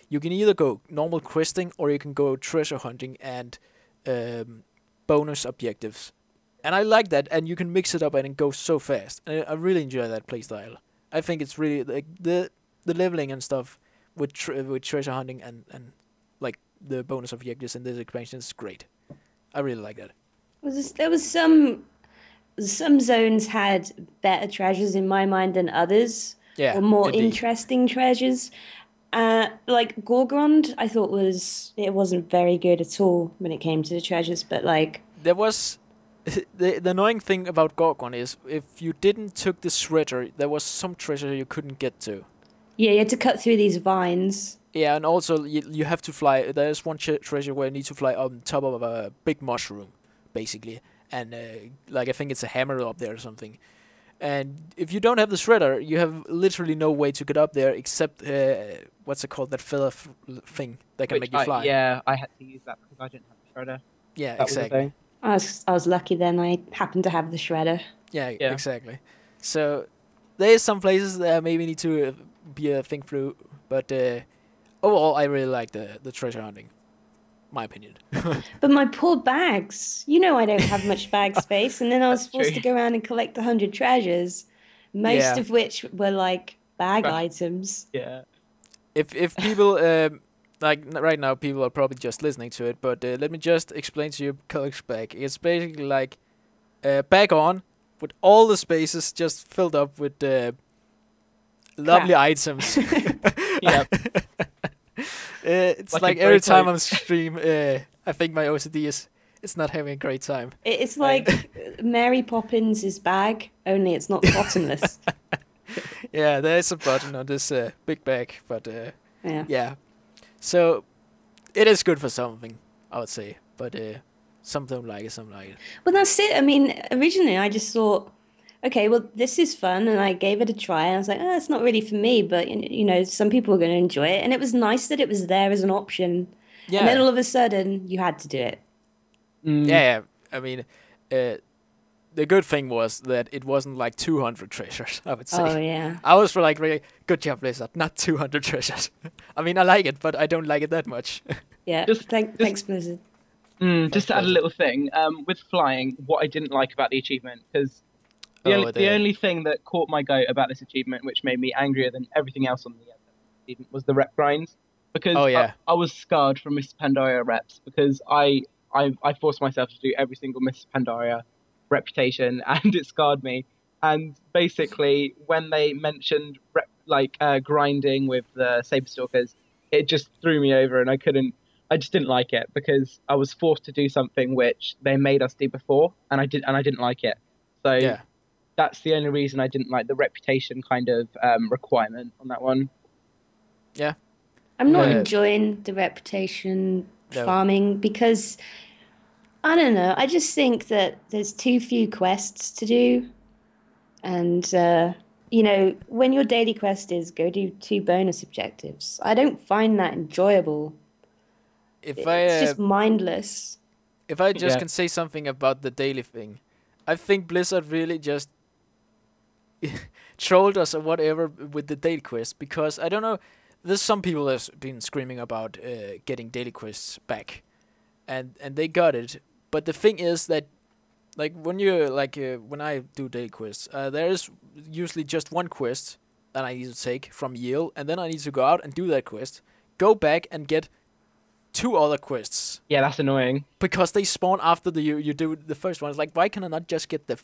Speaker 1: You can either go normal questing, or you can go treasure hunting and bonus objectives. And I like that, and you can mix it up and it goes so fast. And I really enjoy that playstyle. I think it's really like the leveling and stuff with treasure hunting and like the bonus objectives in this expansion is great. I really like that.
Speaker 3: There was some zones had better treasures in my mind than others,
Speaker 1: Yeah,
Speaker 3: or more
Speaker 1: indeed.
Speaker 3: interesting treasures. Like Gorgrond, I thought it wasn't very good at all when it came to the treasures, but like
Speaker 1: There was the annoying thing about Gorgon is if you didn't took the shredder, there was some treasure you couldn't get to.
Speaker 3: yeah, you had to cut through these vines.
Speaker 1: Yeah, and also you have to fly. There's one treasure where you need to fly on top of a big mushroom, basically, and like I think it's a hammer up there or something. And if you don't have the shredder, you have literally no way to get up there except what's it called? That feather thing that can make you fly.
Speaker 2: Yeah, I had to use that because I didn't have the shredder.
Speaker 1: Yeah,
Speaker 2: That was the
Speaker 1: exactly.
Speaker 2: thing.
Speaker 3: I was lucky then. I happened to have the shredder.
Speaker 1: Yeah,
Speaker 2: Yeah.
Speaker 1: exactly. So there is some places that maybe need to be a think through, but overall, I really like the treasure hunting. My opinion.
Speaker 3: But my poor bags. You know I don't have much bag space, and then I was
Speaker 2: That's
Speaker 3: forced
Speaker 2: true.
Speaker 3: to go around and collect 100 treasures, most
Speaker 1: Yeah.
Speaker 3: of which were like bag
Speaker 2: Trash.
Speaker 3: items.
Speaker 2: Yeah.
Speaker 1: If people like right now, people are probably just listening to it, but let me just explain to you Qelric's bag. It's basically like bag on with all the spaces just filled up with lovely items.
Speaker 2: Yeah.
Speaker 1: It's
Speaker 2: Like
Speaker 1: like
Speaker 2: a
Speaker 1: every
Speaker 2: great
Speaker 1: time
Speaker 2: coat.
Speaker 1: on stream, I think my OCD is not having a great time.
Speaker 3: It's like Mary Poppins' bag, only it's not bottomless.
Speaker 1: Yeah, there is a button on this big bag, but
Speaker 3: Yeah.
Speaker 1: yeah. So it is good for something, I would say, but some don't like it, some like it.
Speaker 3: Well, that's it. I mean, originally I just thought, okay, well, this is fun, and I gave it a try. And I was like, oh, it's not really for me, but you know, some people are going to enjoy it, and it was nice that it was there as an option. And then
Speaker 1: Yeah,
Speaker 3: all of a sudden, you had to do it.
Speaker 1: yeah. I mean, the good thing was that it wasn't like 200 treasures, I would say.
Speaker 3: Oh yeah.
Speaker 1: I was like, really, good job, Blizzard, not 200 treasures. I mean, I like it, but I don't like it that much.
Speaker 3: Yeah.
Speaker 2: Just-
Speaker 3: Thanks, Blizzard.
Speaker 2: Just to add a
Speaker 1: pleasure.
Speaker 2: little thing, with flying, what I didn't like about the achievement, because the only thing that caught my goat about this achievement, which made me angrier than everything else on the achievement, was the rep grinds. Because
Speaker 1: Oh, yeah.
Speaker 2: I was scarred from Miss Pandaria reps because I forced myself to do every single Miss Pandaria reputation, and it scarred me. And basically, when they mentioned grinding with the Saber Stalkers, it just threw me over, and I just didn't like it because I was forced to do something which they made us do before, and I didn't like it. So
Speaker 1: Yeah.
Speaker 2: that's the only reason I didn't like the reputation kind of requirement on that one.
Speaker 1: Yeah.
Speaker 3: I'm not
Speaker 1: Uh,
Speaker 3: enjoying the reputation
Speaker 1: No.
Speaker 3: farming because I don't know. I just think that there's too few quests to do, and you know, when your daily quest is go do 2 bonus objectives, I don't find that enjoyable.
Speaker 1: If
Speaker 3: It's just mindless.
Speaker 1: I just
Speaker 2: Yeah.
Speaker 1: can say something about the daily thing, I think Blizzard really just trolled us or whatever with the daily quest, because I don't know. There's some people that's been screaming about getting daily quests back, and they got it. But the thing is that, like when you when I do daily quests, there is usually just one quest that I need to take from Yale, and then I need to go out and do that quest, go back and get 2 other quests
Speaker 2: Yeah, that's annoying.
Speaker 1: because they spawn after you do the first one. It's like, why can I not just get the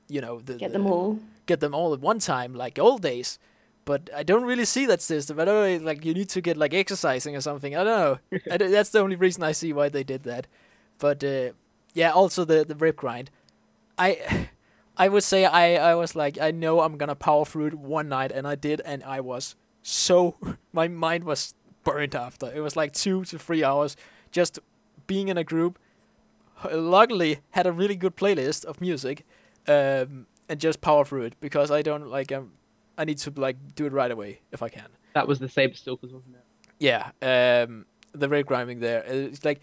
Speaker 3: Get them all.
Speaker 1: get them all at one time like old days? But I don't really see that system. I don't know, like you need to get like exercising or something. I don't know. That's the only reason I see why they did that. But yeah, also the rip grind. I would say I was like, I know I'm gonna power through it one night, and I did, and I was so my mind was burnt after. It was like 2 to 3 hours just being in a group. Luckily, had a really good playlist of music, and just power through it because I don't like I need to like do it right away if I can.
Speaker 2: That was the Saber Stalkers, wasn't it?
Speaker 1: Yeah, the rate grinding there. It's like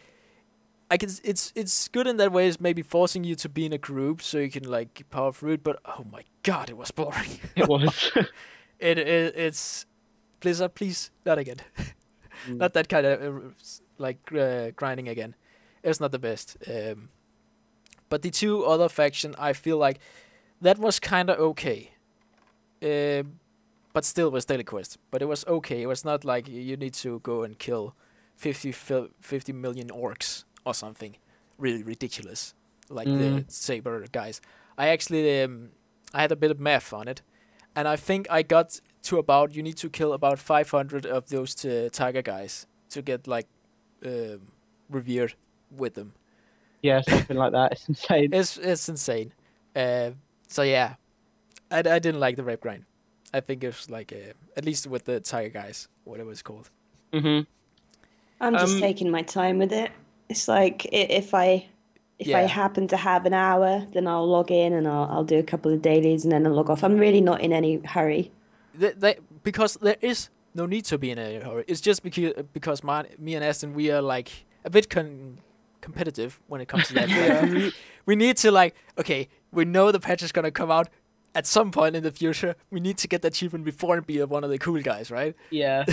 Speaker 1: it's good in that way. It's maybe forcing you to be in a group so you can like power through it. But oh my god, it was boring.
Speaker 2: It was.
Speaker 1: It's Blizzard, please not again. Not that kind of grinding again. It's not the best. But the 2 other faction, I feel like that was kind of okay. but still it was daily quest. But it was okay. It was not like you need to go and kill 50 million orcs or something really ridiculous like the saber guys. I actually I had a bit of math on it, and I think I got to about you need to kill about 500 of those tiger guys to get like revered with them.
Speaker 2: Yeah, something like that. It's insane.
Speaker 1: It's insane. So yeah, I didn't like the rep grind. I think it was like at least with the tiger guys, whatever it's called.
Speaker 2: Mm-hmm.
Speaker 3: I'm just taking my time with it. It's like if I happen to have an hour, then I'll log in and I'll do a couple of dailies and then I'll log off. I'm really not in any hurry.
Speaker 1: Because there is no need to be in any hurry. It's just because me and Aston, we are like a bit competitive when it comes to that. Like, we need to like, okay, we know the patch is gonna come out at some point in the future. We need to get the achievement before and be one of the cool guys, right?
Speaker 2: Yeah,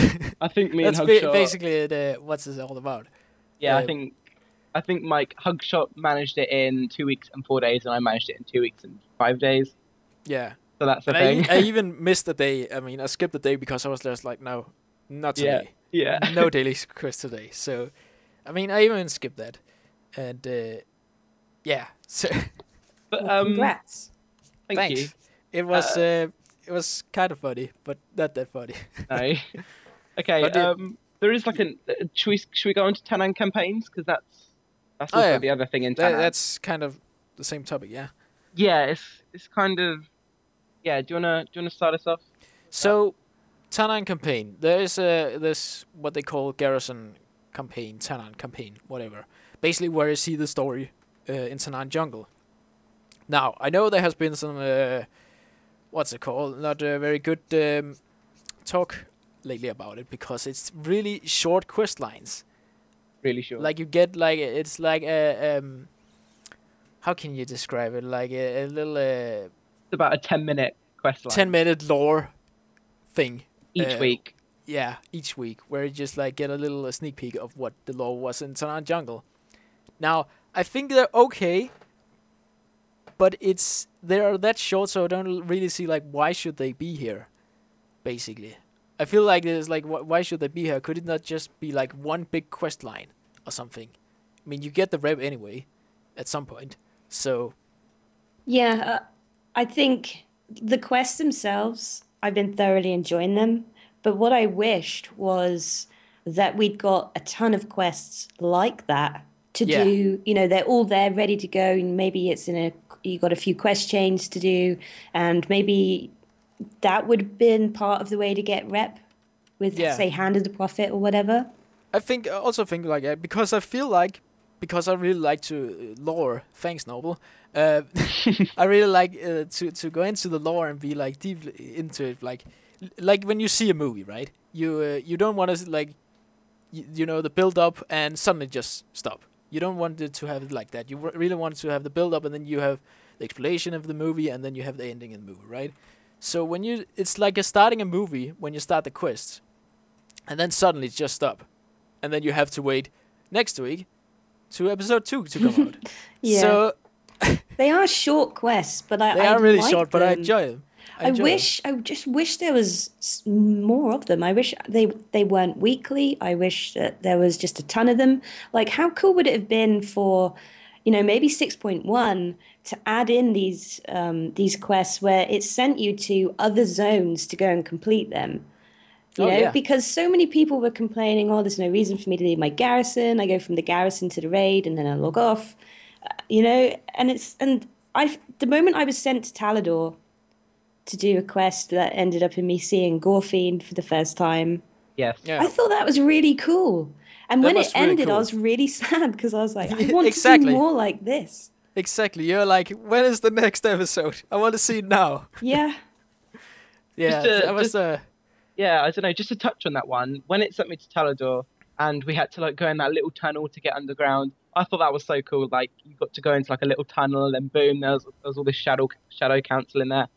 Speaker 2: I think me and
Speaker 1: that's
Speaker 2: HugsCast
Speaker 1: basically what's this all about.
Speaker 2: Yeah, I think Mike HugsCast managed it in 2 weeks and 4 days, and I managed it in 2 weeks and 5 days.
Speaker 1: Yeah.
Speaker 2: So that's the thing.
Speaker 1: I even missed a day. I mean, I skipped the day because I was just like, no, not today.
Speaker 2: Yeah.
Speaker 1: No daily quest today. So, I mean, I even skipped that, and yeah. So.
Speaker 2: But
Speaker 3: congrats.
Speaker 2: Thanks. You.
Speaker 1: It was kind of funny, but not that funny.
Speaker 2: No. Okay. There is like should we go on to Tanaan campaigns, because that's also the other thing in Tanaan.
Speaker 1: That's kind of the same topic, yeah.
Speaker 2: Yeah, it's kind of. Yeah, do you wanna start us off?
Speaker 1: So, Tanaan campaign. There is this what they call garrison campaign, Tanaan campaign, whatever. Basically, where you see the story in Tanaan jungle. Now, I know there has been some what's it called? Not very good talk lately about it, because it's really short quest lines.
Speaker 2: Really short.
Speaker 1: Like you get like it's like a how can you describe it? Like a little.
Speaker 2: It's about a 10-minute quest line.
Speaker 1: 10-minute lore thing.
Speaker 2: Each week.
Speaker 1: Yeah, each week, where you just like get a little sneak peek of what the lore was in Tanaan Jungle. Now, I think they're okay, but they are that short, so I don't really see like why should they be here, basically. I feel like there's like why should they be here? Could it not just be like one big quest line or something? I mean, you get the rep anyway, at some point, so.
Speaker 3: Yeah, I think the quests themselves, I've been thoroughly enjoying them. But what I wished was that we'd got a ton of quests like that to do. You know, they're all there ready to go. And maybe you got a few quest chains to do, and maybe that would have been part of the way to get rep with, say, Hand of the Prophet or whatever. I
Speaker 1: also think like that, because I feel like, because I really like to lore. Thanks, Noble. I really like to go into the lore and be like deep into it, like when you see a movie, right? You don't want to like, you know, the build up and suddenly just stop. You don't want it to have it like that. You really want to have the build up, and then you have the explanation of the movie, and then you have the ending of the movie, right? So it's like starting a movie when you start the quest, and then suddenly just stop, and then you have to wait next week to episode 2 to come out.
Speaker 3: Yeah. So they are short quests, but
Speaker 1: they are really short, but I enjoy them.
Speaker 3: I just wish there was more of them. I wish they weren't weekly. I wish that there was just a ton of them. Like, how cool would it have been for, you know, maybe 6.1 to add in these quests where it sent you to other zones to go and complete them. You know, because so many people were complaining, oh, there's no reason for me to leave my garrison. I go from the garrison to the raid and then I log off. You know, the moment I was sent to Talador to do a quest that ended up in me seeing Gorefiend for the first time.
Speaker 2: Yes.
Speaker 1: Yeah.
Speaker 3: I thought that was really cool. And when it ended, cool. I was really sad because I was like, I want to do more like this.
Speaker 1: Exactly. You're like, when is the next episode? I want to see it now.
Speaker 3: Yeah.
Speaker 2: Yeah, I don't know, just to touch on that one, when it sent me to Talador and we had to like go in that little tunnel to get underground, I thought that was so cool. Like, you got to go into like a little tunnel and boom, there was all this shadow council in there.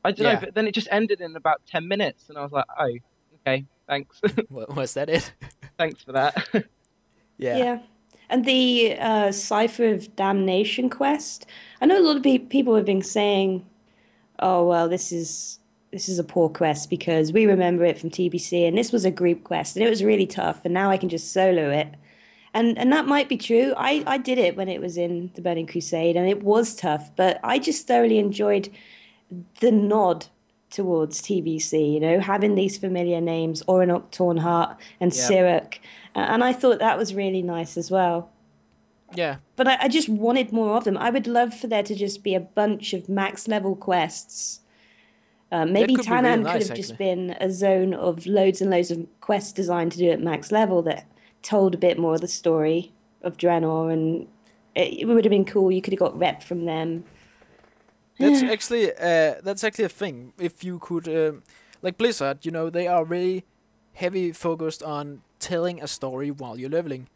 Speaker 2: I don't know, but then it just ended in about 10 minutes and I was like, oh, okay, thanks.
Speaker 1: Was that it?
Speaker 2: Thanks for that.
Speaker 3: Yeah. And the Cipher of Damnation quest, I know a lot of people have been saying, oh, well, this is this is a poor quest because we remember it from TBC, and this was a group quest, and it was really tough, and now I can just solo it. And that might be true. I did it when it was in the Burning Crusade, and it was tough, but I just thoroughly enjoyed the nod towards TBC, having these familiar names, Oranok, Tornheart, and
Speaker 2: Yep.
Speaker 3: Sirak. And I thought that was really nice as well.
Speaker 1: Yeah.
Speaker 3: But I just wanted more of them. I would love for there to just be a bunch of max level quests. Maybe
Speaker 1: could be really
Speaker 3: Tanaan
Speaker 1: nice,
Speaker 3: could have just been a zone of loads and loads of quests designed to do at max level that told a bit more of the story of Draenor, and it would have been cool. You could have got rep from them.
Speaker 1: That's actually a thing. If you could, like Blizzard, they are really heavy focused on telling a story while you're leveling,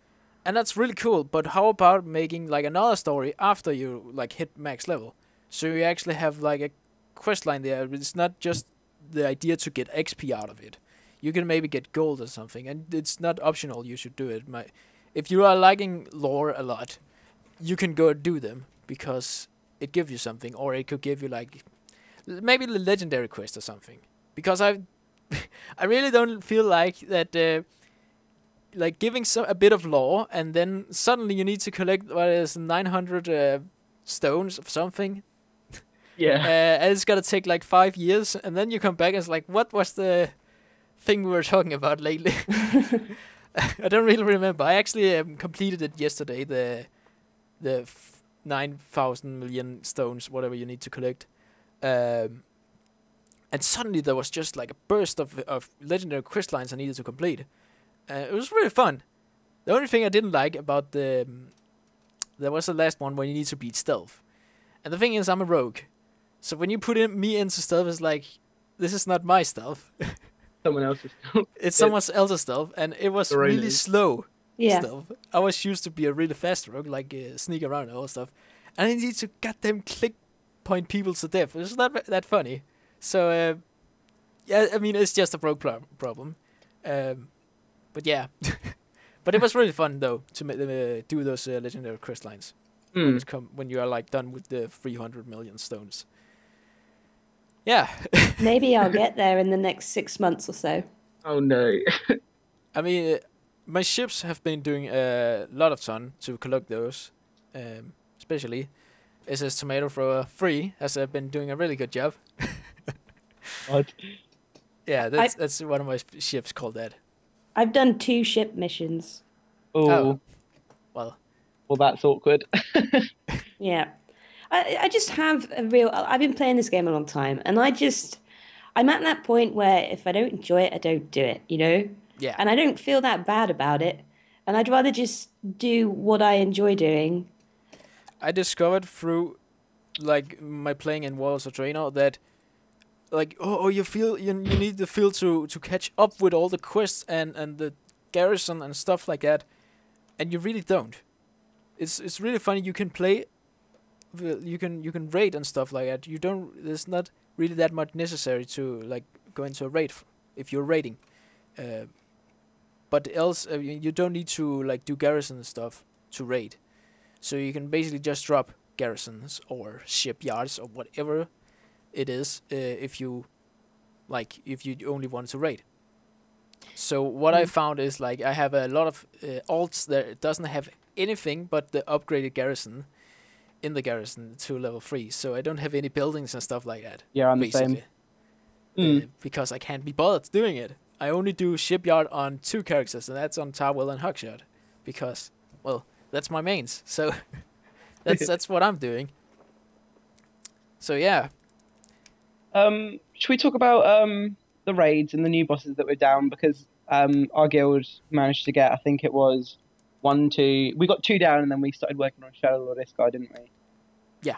Speaker 1: and that's really cool. But how about making like another story after you like hit max level, so you actually have like a quest line there? It's not just the idea to get XP out of it. You can maybe get gold or something, and it's not optional. You should do it. If you are liking lore a lot, you can go do them because it gives you something, or it could give you like maybe the legendary quest or something. Because I really don't feel like that. Like giving a bit of lore, and then suddenly you need to collect what is 900 stones of something.
Speaker 2: Yeah.
Speaker 1: And it's gonna take like 5 years, and then you come back and it's like, what was the thing we were talking about lately? I don't really remember. I actually completed it yesterday. The 9,000 million stones, whatever you need to collect, and suddenly there was just like a burst of legendary quest lines I needed to complete. It was really fun. The only thing I didn't like about there was the last one where you need to beat stealth, and the thing is I'm a rogue, so when you put me into stealth, it's like this is not my stealth.
Speaker 2: Someone else's.
Speaker 1: It's someone else's stealth, and it was really slow.
Speaker 3: Yeah.
Speaker 1: Stealth. I was used to be a really fast rogue, like sneak around and all stuff, and I need to goddamn click point people to death. It's not that funny. So yeah, I mean it's just a rogue problem. But yeah, but it was really fun though to do those legendary quest lines when you are like done with the 300 million stones. Yeah.
Speaker 3: Maybe I'll get there in the next 6 months or so.
Speaker 2: Oh no.
Speaker 1: I mean, my ships have been doing a lot of fun to collect those, especially SS Tomato Thrower 3 has been doing a really good job.
Speaker 2: What?
Speaker 1: Yeah, that's one of my ships called that.
Speaker 3: I've done 2 ship missions.
Speaker 2: Oh.
Speaker 1: Well,
Speaker 2: that's awkward.
Speaker 3: Yeah. I just have I've been playing this game a long time, and I'm at that point where if I don't enjoy it, I don't do it,
Speaker 1: yeah.
Speaker 3: And I don't feel that bad about it, and I'd rather just do what I enjoy doing.
Speaker 1: I discovered through like my playing in Walls of Draenor that like you feel you need the feel to catch up with all the quests and the garrison and stuff like that, and you really don't. It's really funny. You can play, you can raid and stuff like that. You don't. There's not really that much necessary to like go into a raid if you're raiding. But else you don't need to like do garrison and stuff to raid. So you can basically just drop garrisons or shipyards or whatever it is if you only want to raid. So what I found is like I have a lot of alts that doesn't have anything but the upgraded garrison in the garrison to level 3. So I don't have any buildings and stuff like that.
Speaker 2: Yeah, I'm the same.
Speaker 1: Because I can't be bothered doing it. I only do shipyard on 2 characters, and that's on Tarwell and HugsCast, because well that's my mains. So that's what I'm doing. So yeah.
Speaker 2: Should we talk about the raids and the new bosses that were down? Because our guild managed to get, I think it was 1, 2. We got 2 down, and then we started working on Shadow Lord Iskar, didn't we?
Speaker 1: Yeah.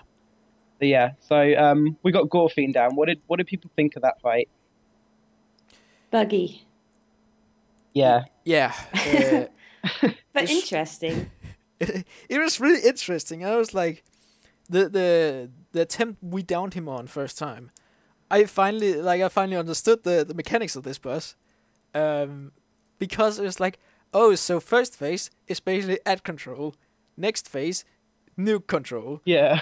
Speaker 2: But yeah. So we got Gorfiend down. What did people think of that fight?
Speaker 3: Buggy.
Speaker 2: Yeah.
Speaker 1: Yeah.
Speaker 3: But interesting.
Speaker 1: It was really interesting. I was like, the attempt we downed him on first time. I finally understood the mechanics of this boss, because it was like, oh, so first phase is basically ad control, next phase, nuke control,
Speaker 2: Yeah.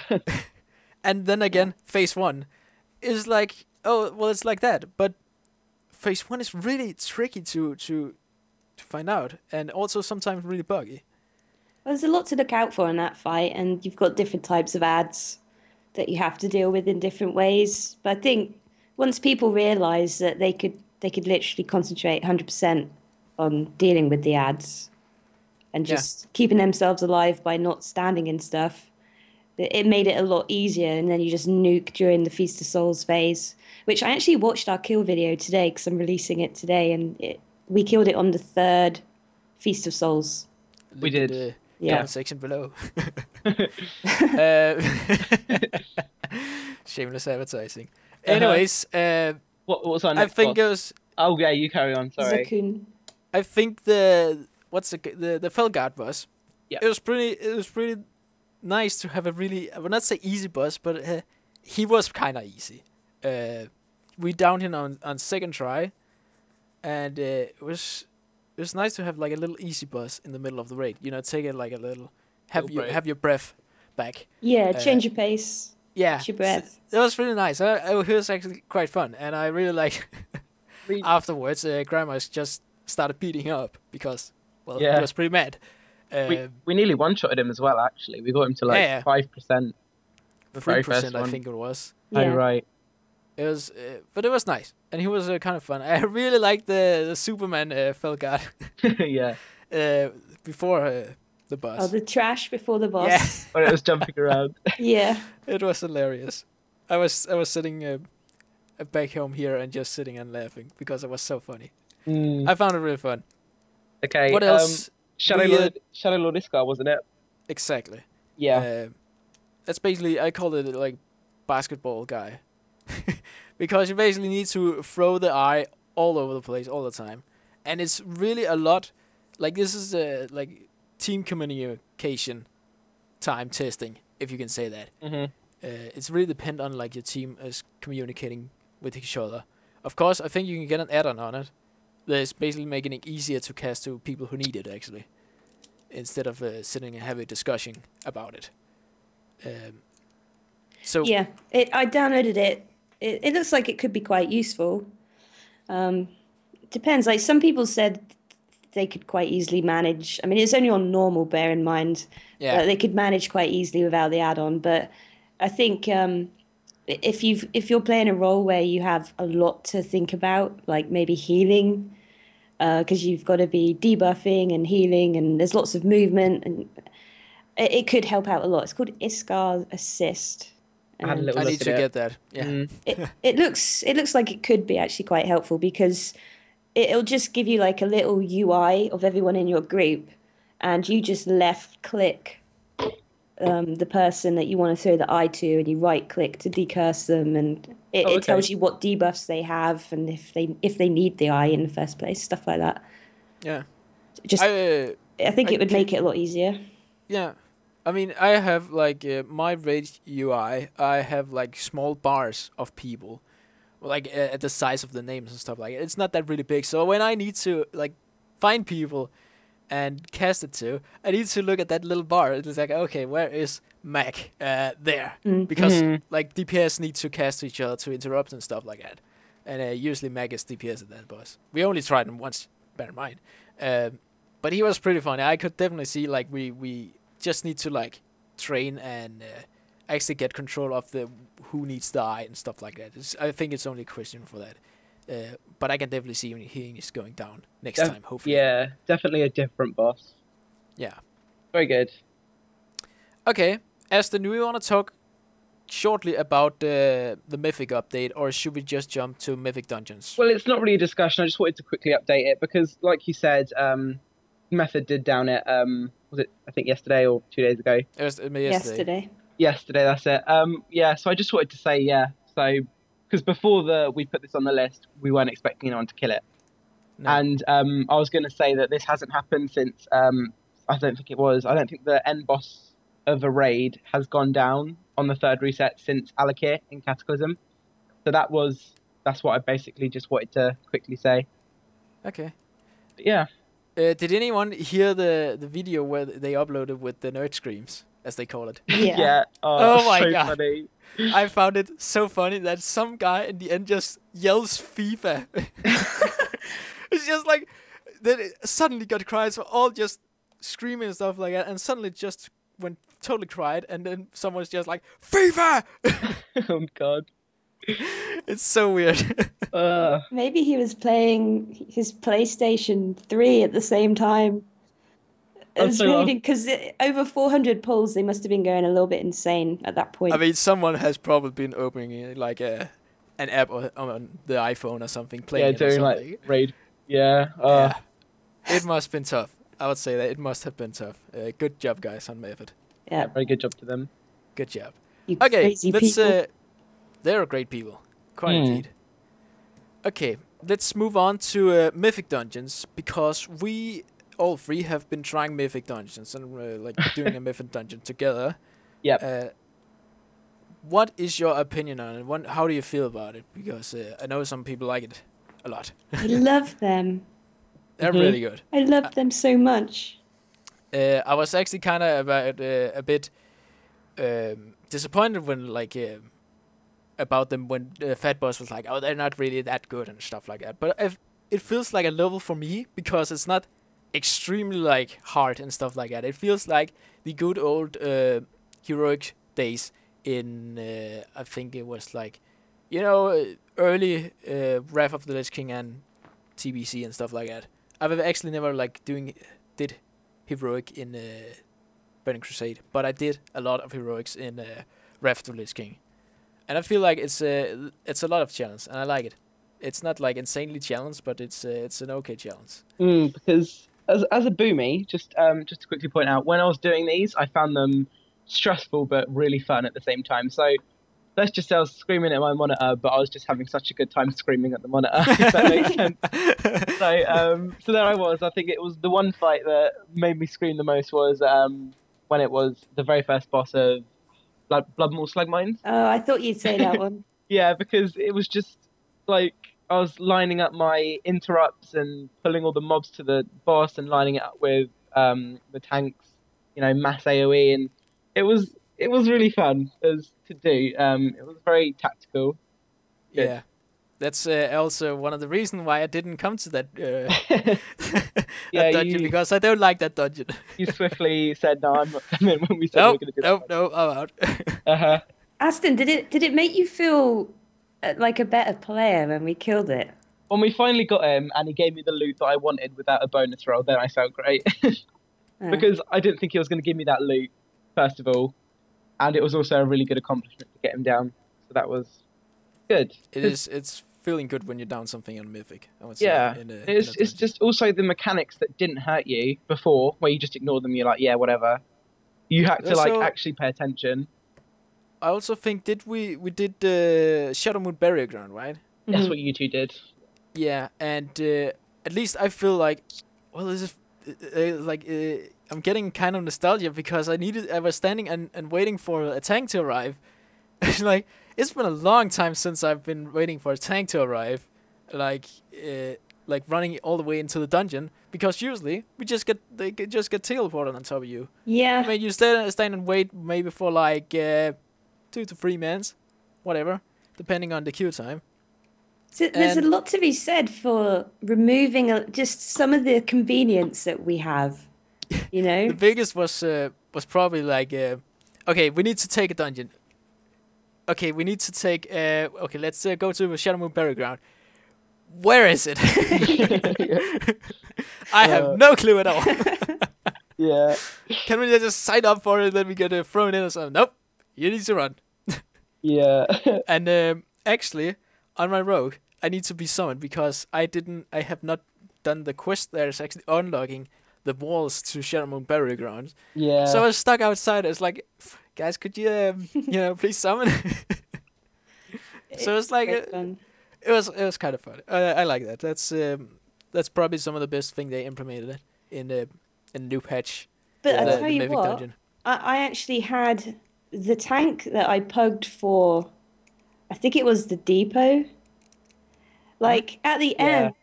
Speaker 1: and then again phase 1 is like, oh, well, it's like that. But phase 1 is really tricky to find out, and also sometimes really buggy.
Speaker 3: Well, there's a lot to look out for in that fight, and you've got different types of ads that you have to deal with in different ways. But I think once people realise that they could literally concentrate 100% on dealing with the ads and just keeping themselves alive by not standing in stuff, it made it a lot easier. And then you just nuke during the Feast of Souls phase, which I actually watched our kill video today because I'm releasing it today, and we killed it on the 3rd Feast of Souls.
Speaker 2: We did.
Speaker 1: Comment section below. Shameless advertising. Anyways,
Speaker 2: what was our next
Speaker 1: I think
Speaker 2: boss?
Speaker 1: it was.
Speaker 2: Oh yeah, you carry on. Sorry.
Speaker 3: Zakun.
Speaker 1: I think the Felguard boss.
Speaker 2: Yeah.
Speaker 1: It was pretty nice to have a really, I would not say easy boss, but he was kind of easy. We downed him on second try, and it was nice to have like a little easy boss in the middle of the raid. You know, take it like a little, have your breath back.
Speaker 3: Yeah, change your pace.
Speaker 1: Yeah,
Speaker 3: your breath.
Speaker 1: It was really nice. It was actually quite fun, and I really like. Afterwards, Grandma's just started beating him up because, well, he was pretty mad.
Speaker 2: We nearly one-shotted him as well. Actually, we got him to like 5%.
Speaker 1: 3%, I think it was.
Speaker 3: Yeah.
Speaker 2: Oh right.
Speaker 1: It was, but it was nice, and he was kind of fun. I really liked the Superman Felguard.
Speaker 2: Yeah.
Speaker 1: Before the boss.
Speaker 3: Oh, the trash before the boss.
Speaker 1: Yeah.
Speaker 2: When it was jumping around.
Speaker 3: Yeah.
Speaker 1: It was hilarious. I was sitting back home here and just sitting and laughing because it was so funny. I found it really fun.
Speaker 2: Okay.
Speaker 1: What else?
Speaker 2: Shadow Lord Iskar, wasn't it?
Speaker 1: Exactly.
Speaker 2: Yeah.
Speaker 1: That's basically, I call it like basketball guy. Because you basically need to throw the eye all over the place all the time. And it's really a lot, like this is like team communication time testing, if you can say that.
Speaker 2: Mm-hmm.
Speaker 1: It's really depend on like your team is communicating with each other. Of course, I think you can get an add-on on it. That's basically making it easier to cast to people who need it, actually. Instead of sitting and having a discussion about it. So
Speaker 3: yeah, I downloaded it. It looks like it could be quite useful. Depends. Like some people said they could quite easily manage. I mean, it's only on normal, bear in mind.
Speaker 1: Yeah.
Speaker 3: They could manage quite easily without the add-on. But I think if you're playing a role where you have a lot to think about, like maybe healing, because you've got to be debuffing and healing, and there's lots of movement, and it could help out a lot. It's called Iskar Assist.
Speaker 2: I
Speaker 1: need to get that. Yeah.
Speaker 3: It looks like it could be actually quite helpful because it'll just give you like a little UI of everyone in your group, and you just left click the person that you want to throw the eye to, and you right click to decurse them, and it tells you what debuffs they have and if they need the eye in the first place, stuff like that.
Speaker 1: Yeah.
Speaker 3: Just I think it would make it a lot easier.
Speaker 1: Yeah. I mean, I have like my raid UI. I have like small bars of people, like at the size of the names and stuff like that. It's not that really big. So when I need to like find people and cast it to, I need to look at that little bar. It's like, okay, where is Mac? There, because like DPS need to cast to each other to interrupt and stuff like that. And usually Mac is DPS at that boss. We only tried him once. Bear in mind, but he was pretty funny. I could definitely see like we just need to like train and actually get control of the who needs the eye and stuff like that. I think it's only a question for that. But I can definitely see when he is going down next time, hopefully.
Speaker 2: Yeah, definitely a different boss.
Speaker 1: Yeah.
Speaker 2: Very good.
Speaker 1: Okay, Aston, do we want to talk shortly about the Mythic update, or should we just jump to Mythic Dungeons?
Speaker 2: Well, it's not really a discussion. I just wanted to quickly update it because, like you said, Method did down it. Was it, I think, yesterday or 2 days ago?
Speaker 1: It was yesterday.
Speaker 2: Yesterday, that's it. Yeah, so I just wanted to say, so because before we put this on the list, we weren't expecting anyone to kill it. No. And I was going to say that this hasn't happened since, I don't think the end boss of a raid has gone down on the third reset since Alakir in Cataclysm. So that's what I basically just wanted to quickly say.
Speaker 1: Okay.
Speaker 2: But yeah.
Speaker 1: Did anyone hear the video where they uploaded with the nerd screams? as they call it.
Speaker 3: Yeah.
Speaker 2: Yeah.
Speaker 1: Oh my
Speaker 2: so
Speaker 1: God.
Speaker 2: funny.
Speaker 1: I found it so funny that some guy in the end just yells FIFA. It's just like then it suddenly got quiet, so all just screaming and stuff like that, and suddenly it just went totally quiet, and then someone's just like FIFA.
Speaker 2: Oh God.
Speaker 1: It's so weird.
Speaker 3: Maybe he was playing his PlayStation 3 at the same time as
Speaker 2: so
Speaker 3: reading, because over 400 polls, they must have been going a little bit insane at that point.
Speaker 1: I mean, someone has probably been opening like an app on the iPhone or something, playing
Speaker 2: Yeah,
Speaker 1: it or
Speaker 2: doing
Speaker 1: something.
Speaker 2: like raid. Yeah.
Speaker 1: Yeah. It must have been tough. I would say that it must have been tough. Good job, guys, on Method.
Speaker 3: Yeah.
Speaker 2: Very good job to them.
Speaker 1: Good job.
Speaker 3: You
Speaker 1: Okay,
Speaker 3: crazy
Speaker 1: let's.
Speaker 3: people.
Speaker 1: They're great people, quite indeed. Okay, let's move on to Mythic Dungeons, because we all three have been trying Mythic Dungeons and like doing a Mythic Dungeon together.
Speaker 2: Yep.
Speaker 1: What is your opinion on it? How do you feel about it? Because I know some people like it a lot.
Speaker 3: I love them.
Speaker 1: They're really good.
Speaker 3: I love them so much.
Speaker 1: I was actually kind of a bit disappointed when about them when Fat Boss was like, oh, they're not really that good and stuff like that. But it feels like a level for me, because it's not extremely like hard and stuff like that. It feels like the good old heroic days in I think it was like, early Wrath of the Lich King and TBC and stuff like that. I've actually never did heroic in Burning Crusade, but I did a lot of heroics in Wrath of the Lich King, and I feel like it's a lot of challenge, and I like it. It's not like insanely challenged, but it's an okay challenge.
Speaker 2: Because as a boomy, just to quickly point out, when I was doing these, I found them stressful but really fun at the same time. So let's just say I was screaming at my monitor, but I was just having such a good time screaming at the monitor, if that makes sense. So there I was. I think it was the one fight that made me scream the most was when it was the very first boss of Bloodmaw Slug Mines.
Speaker 3: Oh, I thought you'd say that one.
Speaker 2: Yeah, because it was just like I was lining up my interrupts and pulling all the mobs to the boss and lining it up with the tanks, mass AoE, and it was really fun to do. It was very tactical. Good.
Speaker 1: Yeah, that's also one of the reasons why I didn't come to that, that dungeon, because I don't like that dungeon.
Speaker 2: You swiftly said, "No, I'm not coming." When we said we were going to do that.
Speaker 1: No, I'm out.
Speaker 3: Aston, did it make you feel like a better player when we killed it?
Speaker 2: When we finally got him and he gave me the loot that I wanted without a bonus roll, then I felt great. Because I didn't think he was going to give me that loot, first of all. And it was also a really good accomplishment to get him down. So that was good.
Speaker 1: It's feeling good when you're down something on Mythic, I would say.
Speaker 2: Yeah. It's just also the mechanics that didn't hurt you before, where you just ignored them, you're like, yeah, whatever. You had to actually pay attention.
Speaker 1: I also think we did Shadow Moon Burial Ground, right?
Speaker 2: That's what you two did.
Speaker 1: Yeah, and at least I feel like, well, this is I'm getting kind of nostalgia, because I was standing and waiting for a tank to arrive. Like, it's been a long time since I've been waiting for a tank to arrive, like running all the way into the dungeon, because usually they just get teleported on top of you.
Speaker 3: Yeah.
Speaker 1: I mean, you stand and wait maybe for like 2 to 3 minutes, whatever, depending on the queue time.
Speaker 3: So there's a lot to be said for removing just some of the convenience that we have,
Speaker 1: The biggest was probably like, okay, we need to take a dungeon. Okay, we need to take, okay, let's go to Shadow Moon Burial Ground. Where is it? I have no clue at all.
Speaker 2: Yeah.
Speaker 1: Can we just sign up for it, then we get thrown in or something? Nope, you need to run.
Speaker 2: Yeah.
Speaker 1: And actually, on my rogue, I need to be summoned, because I have not done the quest that is actually unlocking the walls to Shadow Moon Burial Ground.
Speaker 2: Yeah.
Speaker 1: So I was stuck outside. I was like, guys, could you, please summon? So it's like, it was kind of fun. I like that. That's probably some of the best thing they implemented in the new patch.
Speaker 3: But I'll tell you
Speaker 1: Mythic
Speaker 3: what,
Speaker 1: Dungeon.
Speaker 3: I actually had the tank that I pugged for, I think it was the depot. Like, at the end,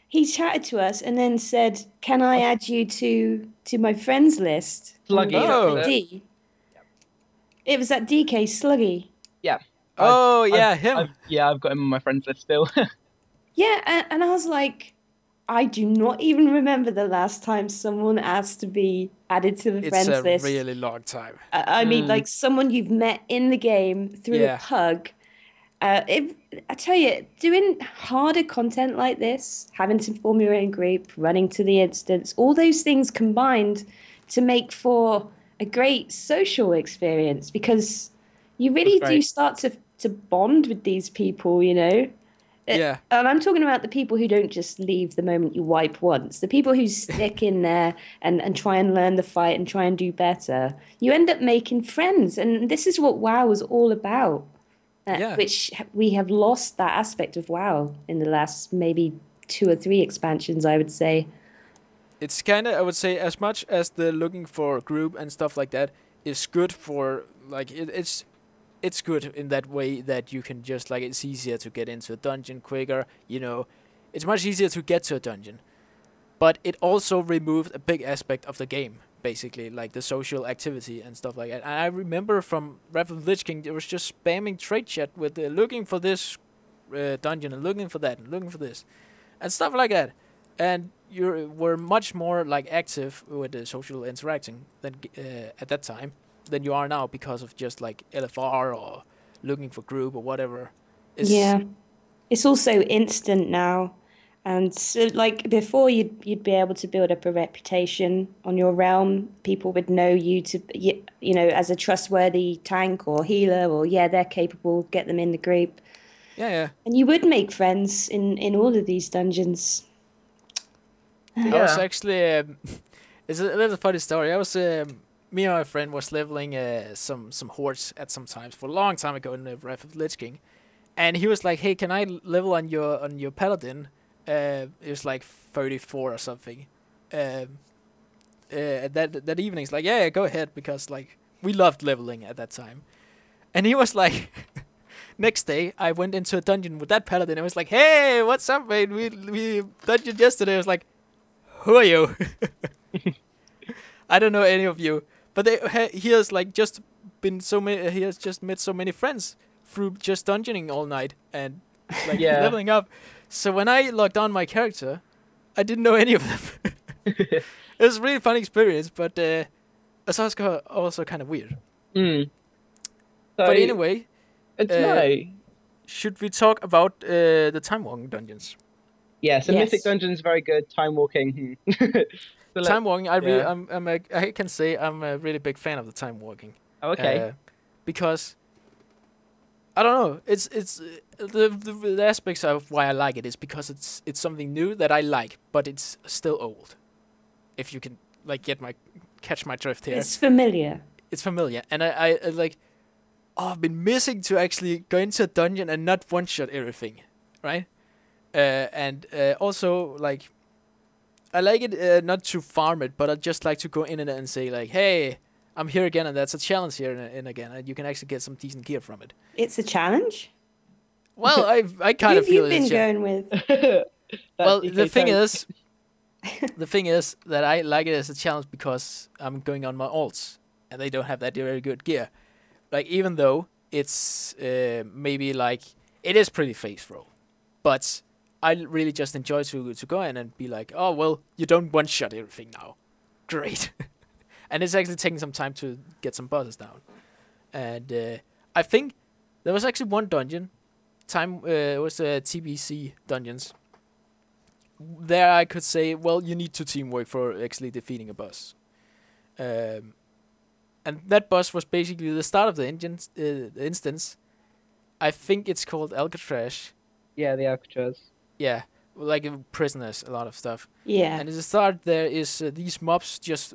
Speaker 3: he chatted to us and then said, "Can I add you to my friends list?"
Speaker 2: Sluggy.
Speaker 1: Oh.
Speaker 3: D. It was that DK Sluggy.
Speaker 2: Yeah.
Speaker 1: Oh, yeah, him.
Speaker 2: I've got him on my friends list still.
Speaker 3: Yeah, and I was like, I do not even remember the last time someone asked to be added to the
Speaker 1: It's a
Speaker 3: friends list.
Speaker 1: really long time.
Speaker 3: I mean,
Speaker 2: Mm,
Speaker 3: like someone you've met in the game through a
Speaker 1: Yeah,
Speaker 3: pug. I tell you, doing harder content like this, having to form your own group, running to the instance, all those things combined to make for a great social experience because you
Speaker 2: that's
Speaker 3: really do
Speaker 2: great.
Speaker 3: start to bond with these people, you know?
Speaker 1: yeah,
Speaker 3: And I'm talking about the people who don't just leave the moment you wipe once, the people who stick in there and try and learn the fight and try and do better. You end up making friends, and this is what WoW was all about,
Speaker 1: yeah.
Speaker 3: which we have lost that aspect of WoW in the last maybe 2 or 3 expansions, I would say.
Speaker 1: It's kind of, I would say, as much as the looking for a group and stuff like that is good for, like, it's good in that way that you can just, like, it's easier to get into a dungeon quicker, you know. It's much easier to get to a dungeon. But it also removed a big aspect of the game, basically, like the social activity and stuff like that. And I remember from Wrath of the Lich King, there was just spamming trade chat with looking for this dungeon and looking for that and looking for this and stuff like that. And you were much more like active with the social interacting than at that time than you are now because of just like LFR or looking for group or whatever. It's
Speaker 3: Yeah. It's also instant now. And so, like before, you'd be able to build up a reputation on your realm. People would know you to, you know, as a trustworthy tank or healer, or yeah, they're capable. Get them in the group,
Speaker 1: yeah, yeah.
Speaker 3: and you would make friends in all of these dungeons.
Speaker 1: I was
Speaker 2: Yeah.
Speaker 1: actually it's a little funny story. I was me and my friend was leveling some hordes at some times for a long time ago in the Wrath of the Lich King, and he was like, "Hey, can I level on your paladin?" It was like 34 or something. That evening, it's like, yeah, go ahead, because like we loved leveling at that time. And he was like, next day I went into a dungeon with that paladin. I was like, hey, what's up, mate? We dungeon yesterday. I was like, who are you? I don't know any of you. But he has like just been so many. He has just met so many friends through just dungeoning all night and like
Speaker 2: Yeah.
Speaker 1: leveling up. So when I logged on my character, I didn't know any of them. It was a really fun experience, but it's also kind of weird.
Speaker 2: Mm. So
Speaker 1: But anyway,
Speaker 2: it's
Speaker 1: uh,
Speaker 2: no.
Speaker 1: should we talk about the time walking dungeons?
Speaker 2: Yeah, so Mythic
Speaker 3: Yes.
Speaker 2: Dungeon's very good. Time walking. So
Speaker 1: Time walking,
Speaker 2: yeah.
Speaker 1: I can say I'm a really big fan of the time walking.
Speaker 2: Oh, okay.
Speaker 1: Because I don't know, it's the aspects of why I like it is because it's something new that I like, but it's still old. If you can like catch my drift here.
Speaker 3: It's familiar.
Speaker 1: It's familiar, and I like, oh, I've been missing to actually go into a dungeon and not one shot everything, right? And also like, I like it not to farm it, but I just like to go in and say like, hey, I'm here again, and that's a challenge here and again, and you can actually get some decent gear from it.
Speaker 3: It's a challenge.
Speaker 1: Well, I kind
Speaker 3: Who
Speaker 1: of
Speaker 3: have you
Speaker 1: feel
Speaker 3: been
Speaker 1: it's
Speaker 3: going with?
Speaker 1: well,
Speaker 2: DK
Speaker 1: the thing
Speaker 2: tank.
Speaker 1: is, the thing is that I like it as a challenge because I'm going on my alts, and they don't have that very good gear. Like, even though it's maybe like it is pretty face roll, but I really just enjoy to go in and be like, oh well, you don't one shot everything now, great, and it's actually taking some time to get some bosses down, and I think there was actually one dungeon, it was TBC dungeons. There I could say, well, you need to teamwork for actually defeating a boss. And that boss was basically the start of the instance. I think it's called Alcatraz.
Speaker 2: Yeah, the Alcatraz.
Speaker 1: Yeah, like prisoners, a lot of stuff.
Speaker 3: Yeah.
Speaker 1: And at the start there is these mobs just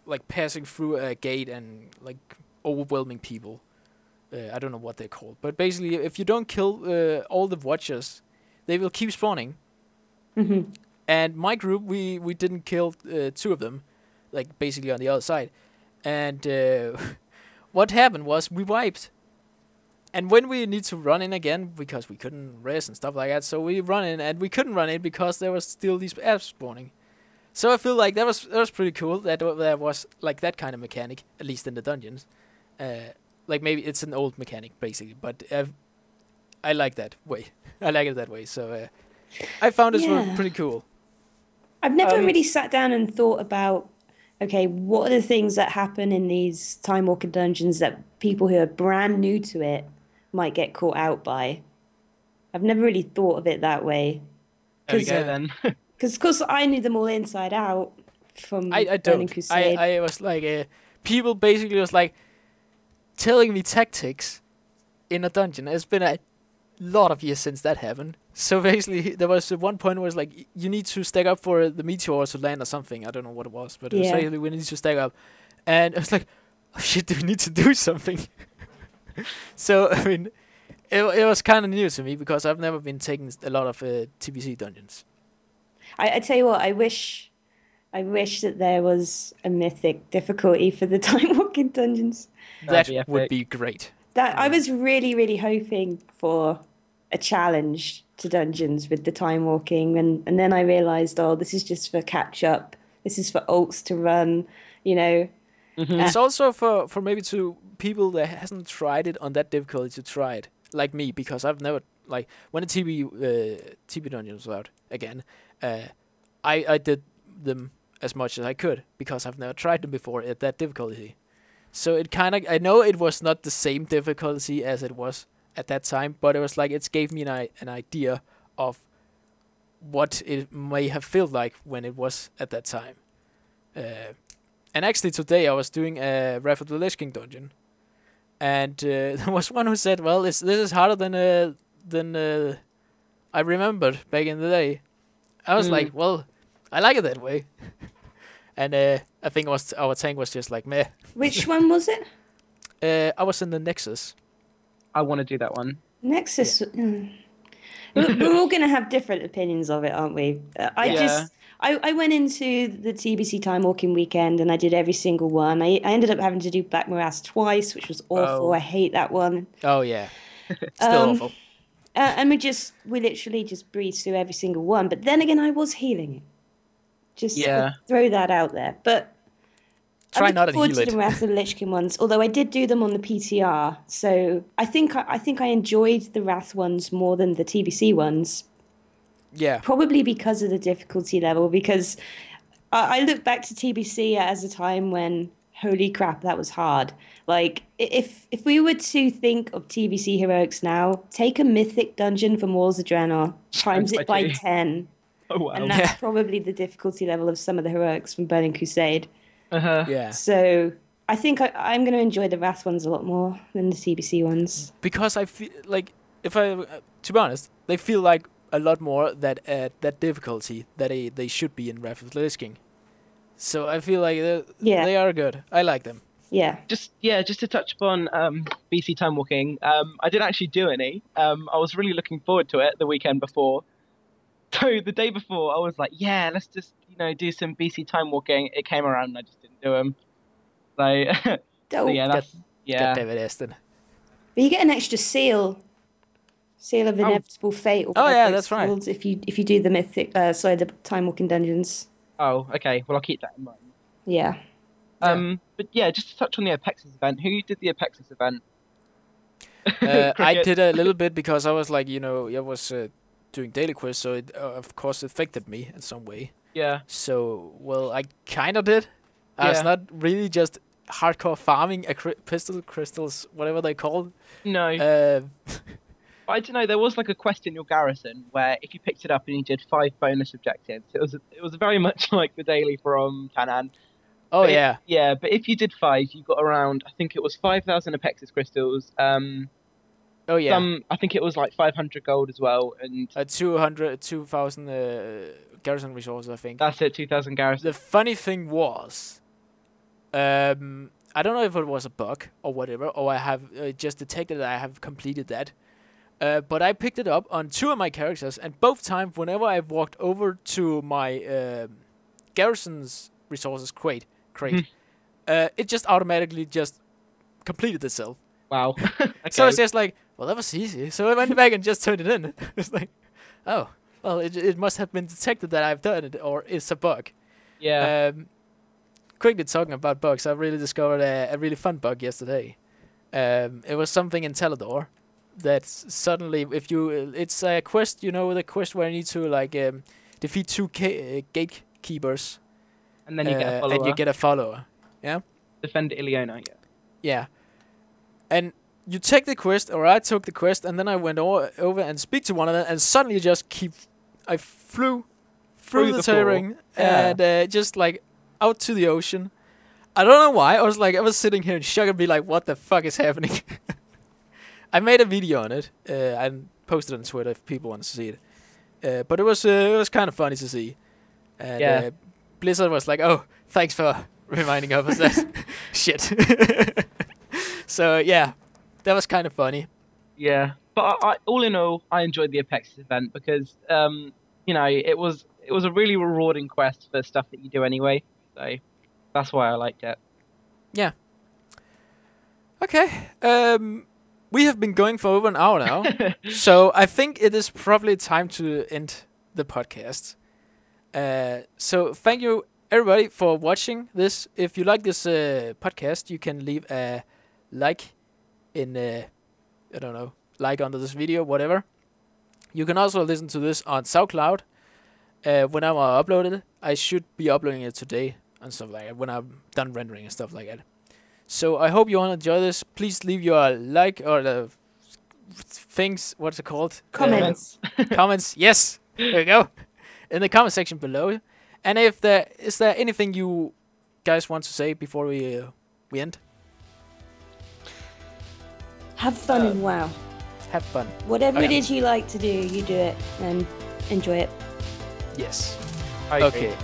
Speaker 1: like passing through a gate and like overwhelming people. I don't know what they're called, but basically, if you don't kill all the watchers, they will keep spawning.
Speaker 3: Mm-hmm.
Speaker 1: And my group, we didn't kill 2 of them, like basically on the other side. And what happened was we wiped. And when we need to run in again, because we couldn't rest and stuff like that, so we run in, and we couldn't run in because there was still these apps spawning. So I feel like that was pretty cool. That there was like that kind of mechanic, at least in the dungeons. like maybe it's an old mechanic basically, but I like that way. I like it that way. So I found this one pretty cool.
Speaker 3: I've never really sat down and thought about, okay, what are the things that happen in these Time Walker dungeons that people who are brand new to it might get caught out by? I've never really thought of it that way.
Speaker 2: There we go then.
Speaker 3: Because, of course, I knew them all inside out from
Speaker 1: I
Speaker 3: Burning
Speaker 1: don't.
Speaker 3: Crusade.
Speaker 1: I was like, people basically was like telling me tactics in a dungeon. It's been a lot of years since that happened. So basically, there was one point where it's like, you need to stack up for the meteor to land or something. I don't know what it was, but it was basically we need to stack up. And it was like, oh shit, do we need to do something? So, I mean, it was kind of new to me because I've never been taking a lot of TBC dungeons.
Speaker 3: I tell you what, I wish that there was a mythic difficulty for the Time Walking dungeons.
Speaker 1: That would be great.
Speaker 3: I was really, really hoping for a challenge to dungeons with the Time Walking, and then I realised, oh, this is just for catch up. This is for ults to run, you know.
Speaker 1: Mm-hmm. It's also for maybe to people that hasn't tried it on that difficulty to try it, like me, because I've never, like, when the TB dungeon was out again, I did them as much as I could because I've never tried them before at that difficulty. So it kind of, I know it was not the same difficulty as it was at that time, but it was like, it gave me an idea of what it may have felt like when it was at that time. And actually today I was doing a Wrath of the Lich King dungeon, and there was one who said, well, this is harder than I remembered back in the day. I was like, well, I like it that way. And I think our tank was just like, meh.
Speaker 3: Which one was it?
Speaker 1: I was in the Nexus.
Speaker 2: I want to do that one.
Speaker 3: Nexus. Yeah. We're all going to have different opinions of it, aren't we? I went into the TBC Time Walking weekend and I did every single one. I ended up having to do Black Morass twice, which was awful. I hate that one.
Speaker 1: Oh, yeah. Still awful.
Speaker 3: And we literally just breezed through every single one. But then again, I was healing it. Just throw that out there. But
Speaker 1: try not to heal it.
Speaker 3: I the Wrath of the Lich King ones, although I did do them on the PTR. So I think I enjoyed the Wrath ones more than the TBC ones.
Speaker 1: Yeah.
Speaker 3: Probably because of the difficulty level, because I look back to TBC as a time when, holy crap, that was hard. Like, if we were to think of TBC heroics now, take a mythic dungeon from Walls of Draenor, times it by 10.
Speaker 2: Oh, wow.
Speaker 3: And that's probably the difficulty level of some of the heroics from Burning Crusade.
Speaker 1: Yeah.
Speaker 3: So I think I'm going to enjoy the Wrath ones a lot more than the TBC ones.
Speaker 1: Because I feel like, to be honest, they feel like a lot more that difficulty that they should be in Wrath of the Lich King. So I feel like they are good. I like them.
Speaker 3: Yeah.
Speaker 2: Just to touch upon BC Time Walking, I didn't actually do any. I was really looking forward to it the weekend before. So the day before, I was like, yeah, let's just do some BC Time Walking. It came around and I just didn't do them. So,
Speaker 1: Get David Aston.
Speaker 3: But you get an extra seal of inevitable fate. Or
Speaker 1: that's right.
Speaker 3: If you do the mythic, the Time Walking dungeons.
Speaker 2: Oh, okay. Well, I'll keep that in mind.
Speaker 3: Yeah.
Speaker 2: But yeah, just to touch on the Apexis event. Who did the Apexis event?
Speaker 1: I did a little bit because I was like, I was doing daily quiz, so it of course affected me in some way.
Speaker 2: Yeah.
Speaker 1: So, well, I kind of did. I was not really just hardcore farming pistol crystals, whatever they called.
Speaker 2: No. I don't know. There was like a quest in your garrison where if you picked it up and you did 5 bonus objectives, it was very much like the daily from Tanan.
Speaker 1: Oh, yeah.
Speaker 2: But if you did 5, you got around, I think it was 5,000 Apexis crystals.
Speaker 1: Oh, yeah.
Speaker 2: I think it was like 500 gold as well. And
Speaker 1: 2,000 garrison resources, I think.
Speaker 2: That's it, 2,000 garrison.
Speaker 1: The funny thing was, I don't know if it was a bug or whatever, or I have just detected that I have completed that. But I picked it up on 2 of my characters, and both times, whenever I walked over to my garrison's resources crate, it just automatically just completed itself.
Speaker 2: Wow. Okay.
Speaker 1: So it's just like, well, that was easy. So I went back and just turned it in. It's like, oh, well, it must have been detected that I've done it, or it's a bug.
Speaker 2: Yeah.
Speaker 1: Quickly talking about bugs, I really discovered a really fun bug yesterday. It was something in Teledor that suddenly, if you, it's a quest, you know, the quest where you need to like defeat 2 gatekeepers,
Speaker 2: And then you get a follower.
Speaker 1: and you get a follower. Yeah.
Speaker 2: Defend Ileana, yeah.
Speaker 1: Yeah. And you take the quest, or I took the quest, and then I went over and speak to one of them, and suddenly I flew through the terrain and just like out to the ocean. I don't know why. I was sitting here in shock and be like, what the fuck is happening? I made a video on it and posted it on Twitter if people want to see it. But it was kind of funny to see. And Blizzard was like, oh, thanks for reminding us of that. Shit. So yeah, that was kind of funny.
Speaker 2: Yeah, but I all in all, I enjoyed the Apexis event because you know, it was a really rewarding quest for stuff that you do anyway. So that's why I liked it.
Speaker 1: Yeah. Okay. We have been going for over an hour now, so I think it is probably time to end the podcast. So thank you everybody for watching this. If you like this podcast, you can leave a like in I don't know, like under this video, whatever. You can also listen to this on SoundCloud. Whenever I upload it, I should be uploading it today and stuff like that, when I'm done rendering and stuff like that. So I hope you all enjoy this. Please leave your like or the things, what's it called?
Speaker 3: Comments.
Speaker 1: Comments, yes. There we go. In the comment section below. And if is there anything you guys want to say before we end?
Speaker 3: Have fun in WoW.
Speaker 1: Have fun.
Speaker 3: Whatever it is you like to do, you do it and enjoy it.
Speaker 1: Yes.
Speaker 2: Okay.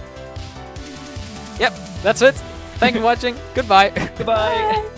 Speaker 1: Yep, that's it. Thank you for watching. Goodbye.
Speaker 2: Goodbye.
Speaker 3: Bye.